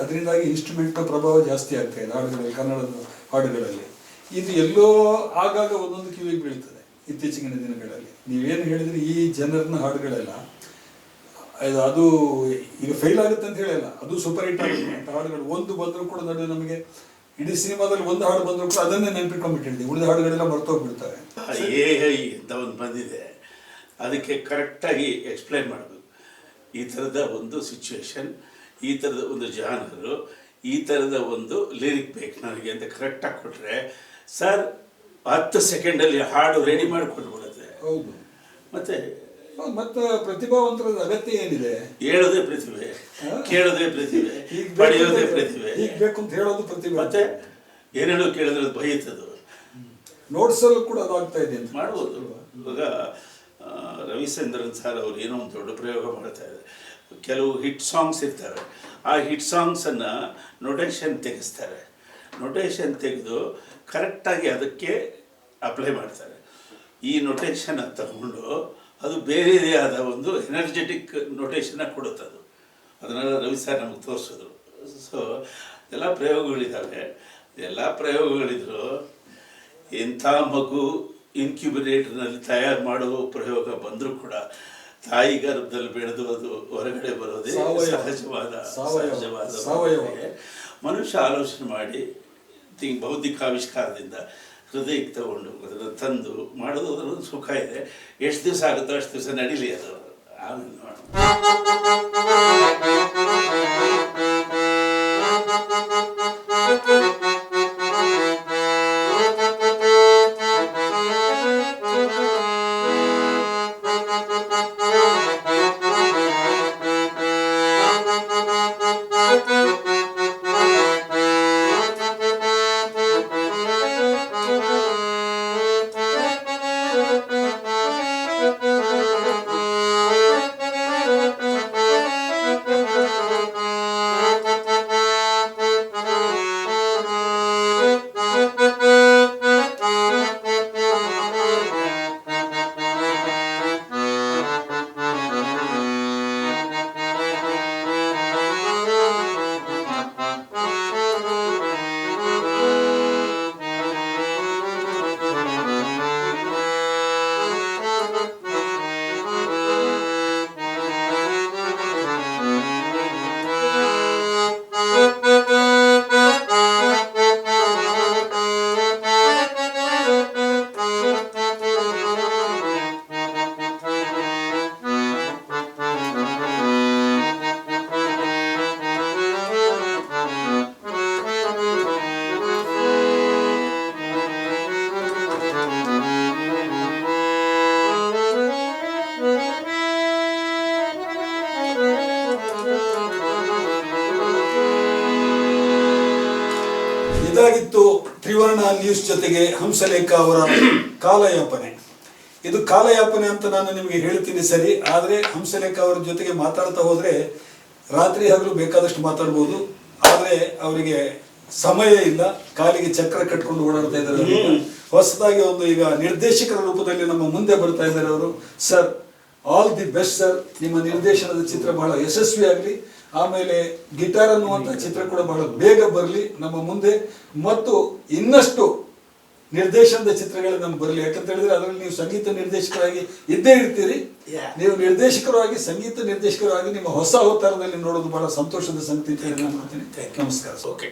ಅದರಿಂದಾಗಿ ಇನ್ಸ್ಟ್ರೂಮೆಂಟ್ನ ಪ್ರಭಾವ ಜಾಸ್ತಿ ಆಗ್ತಾ ಇದೆ ಹಾಡುಗಳಲ್ಲಿ, ಕನ್ನಡದ ಹಾಡುಗಳಲ್ಲಿ. ಇದು ಎಲ್ಲೋ ಆಗಾಗ ಒಂದೊಂದು ಕಿವಿಗೆ ಬೀಳ್ತದೆ ಇತ್ತೀಚಿನ ದಿನಗಳಲ್ಲಿ. ನೀವೇನು ಹೇಳಿದರೆ ಈ ಜನರನ್ನ ಹಾಡುಗಳೆಲ್ಲ ಅದು ಈಗ ಫೇಲ್ ಆಗುತ್ತೆ ಅಂತ ಹೇಳಿಲ್ಲ, ಅದು ಸೂಪರ್ ಹಿಟ್ ಆಗುತ್ತೆ ಅಂತ ಹಾಡುಗಳು. ಒಂದು ಬಂದರೂ ಕೂಡ ನಡುವೆ ನಮಗೆ ಇಡೀ ಸಿನಿಮಾದಲ್ಲಿ ಒಂದು ಹಾಡು ಬಂದರೂ ಕೂಡ ಅದನ್ನೇ ನೆನಪಿಟ್ಕೊಂಡ್ಬಿಟ್ಟಿರ್ತೀವಿ. ಉಳಿದ ಹಾಡುಗಳೆಲ್ಲ ಮರ್ತೋಗ್ಬಿಡ್ತವೆ. ಅಂತ ಒಂದು ಬಂದಿದೆ, ಅದಕ್ಕೆ ಕರೆಕ್ಟಾಗಿ ಎಕ್ಸ್ಪ್ಲೈನ್ ಮಾಡಬೇಕು. ಈ ಥರದ ಒಂದು ಸಿಚುವೇಶನ್, ಈ ಥರದ ಒಂದು ಜಾನರು, ಈ ಥರದ ಒಂದು ಲಿರಿಕ್ ಬೇಕು ನನಗೆ ಅಂತ ಕರೆಕ್ಟಾಗಿ ಕೊಟ್ಟರೆ ಸರ್ 10 ಸೆಕೆಂಡಲ್ಲಿ ಹಾಡು ರೆಡಿ ಮಾಡಿಕೊಟ್ಬಿಡುತ್ತೆ. ಹೌದು. ಮತ್ತೆ ಪ್ರತಿಭಾವಂತರ ಅಗತ್ಯ ಏನಿದೆ? ಹೇಳೋದೇ ಪ್ರತಿಭೆ, ಕೇಳೋದೇ ಪ್ರತಿಭೆ, ಪಡೆಯೋದೇ ಪ್ರತಿಭೆ. ಈಗ ಬೇಕು ಅಂತ ಹೇಳೋದು ಪ್ರತಿಭೆ. ಮತ್ತೆ ಏನೇನೋ ಕೇಳಿದ್ರೆ ಬೈತದು. ನೋಟ್ಸಲ್ಲೂ ಕೂಡ ಅದಾಗ್ತಾ ಇದೆ ಅಂತ ಮಾಡ್ಬೋದು. ಇವಾಗ ರವಿಚಂದ್ರನ್ ಸರ್ ಅವರು ಏನೋ ಒಂದು ದೊಡ್ಡ ಪ್ರಯೋಗ ಮಾಡ್ತಾ ಇದ್ದಾರೆ. ಕೆಲವು ಹಿಟ್ ಸಾಂಗ್ಸ್ ಇರ್ತವೆ, ಆ ಹಿಟ್ ಸಾಂಗ್ಸನ್ನು ನೊಟೇಷನ್ ತೆಗೆಸ್ತಾರೆ. ನೊಟೇಷನ್ ತೆಗೆದು ಕರೆಕ್ಟಾಗಿ ಅದಕ್ಕೆ ಅಪ್ಲೈ ಮಾಡ್ತಾರೆ. ಈ ನೊಟೇಷನ್ ತಗೊಂಡು ಅದು ಬೇರೆಯದೇ ಆದ ಒಂದು ಎನರ್ಜೆಟಿಕ್ ನೊಟೇಷನ್ನ ಕೊಡುತ್ತದು. ಅದನ್ನೆಲ್ಲ ರವಿ ಸರ್ ನಮಗೆ ತೋರಿಸಿದ್ರು. ಸೊ ಎಲ್ಲ ಪ್ರಯೋಗಗಳಿದ್ದಾವೆ. ಎಲ್ಲ ಪ್ರಯೋಗಗಳಿದ್ರು ಎಂಥ ಮಗು ಇನ್ಕ್ಯುಬೇಟರ್ನಲ್ಲಿ ತಯಾರು ಮಾಡೋ ಪ್ರಯೋಗ ಬಂದರೂ ಕೂಡ ತಾಯಿ ಗರ್ಭದಲ್ಲಿ ಬೆಳೆದು ಅದು ಹೊರಗಡೆ ಬರೋದೇ ಸಹಜವಾದ ಮನುಷ್ಯ ಆಲೋಚನೆ ಮಾಡಿ ಬೌದ್ಧಿಕ ಆವಿಷ್ಕಾರದಿಂದ ಹೃದಯಕ್ಕೆ ತಗೊಂಡು ಅದನ್ನು ತಂದು ಮಾಡೋದು, ಅದರೊಂದು ಸುಖ ಇದೆ. ಎಷ್ಟು ದಿವಸ ಆಗುತ್ತೋ ಅಷ್ಟು ದಿವಸ ನಡೀಲಿ ಅದು. ಆಮೇಲೆ ತ್ರಿವರ್ಣ ನ್ಯೂಸ್ ಜೊತೆಗೆ ಹಂಸಲೇಖ ಅವರ ಕಾಲಯಾಪನೆ. ಇದು ಕಾಲಯಾಪನೆ ಅಂತ ನಾನು ನಿಮಗೆ ಹೇಳ್ತೀನಿ ಸರಿ, ಆದರೆ ಹಂಸಲೇಖ ಅವರ ಜೊತೆಗೆ ಮಾತಾಡ್ತಾ ಹೋದರೆ ರಾತ್ರಿ ಹಗಲು ಬೇಕಾದಷ್ಟು ಮಾತಾಡ್ಬೋದು, ಆದರೆ ಅವರಿಗೆ ಸಮಯ ಇಲ್ಲ, ಕಾಲಿಗೆ ಚಕ್ರ ಕಟ್ಕೊಂಡು ಓಡಾಡ್ತಾ ಇದ್ದಾರೆ. ಹೊಸದಾಗಿ ಒಂದು ಈಗ ನಿರ್ದೇಶಕರ ರೂಪದಲ್ಲಿ ನಮ್ಮ ಮುಂದೆ ಬರ್ತಾ ಇದ್ದಾರೆ ಅವರು. Sir, all the best sir. ನಿಮ್ಮ ನಿರ್ದೇಶನದ ಚಿತ್ರ ಬಹಳ ಯಶಸ್ವಿ ಆಗಲಿ. ಆಮೇಲೆ ಗಿಟಾರ್ ಅನ್ನುವಂಥ ಚಿತ್ರ ಕೂಡ ಬಹಳ ಬೇಗ ಬರಲಿ ನಮ್ಮ ಮುಂದೆ, ಮತ್ತು ಇನ್ನಷ್ಟು ನಿರ್ದೇಶನದ ಚಿತ್ರಗಳು ನಮ್ಗೆ ಬರಲಿ. ಯಾಕಂತ ಹೇಳಿದ್ರೆ ಅದರಲ್ಲಿ ನೀವು ಸಂಗೀತ ನಿರ್ದೇಶಕರಾಗಿ ಇದ್ದೇ ಇರ್ತೀರಿ. ನೀವು ನಿರ್ದೇಶಕರಾಗಿ, ಸಂಗೀತ ನಿರ್ದೇಶಕರಾಗಿ ನಿಮ್ಮ ಹೊಸ ಅವತಾರದಲ್ಲಿ ನೋಡೋದು ಬಹಳ ಸಂತೋಷದ ಸಂಗತಿ ಅಂತ ಹೇಳಿ ನಾನು ಮಾಡ್ತೀನಿ. ನಮಸ್ಕಾರ. ಓಕೆ.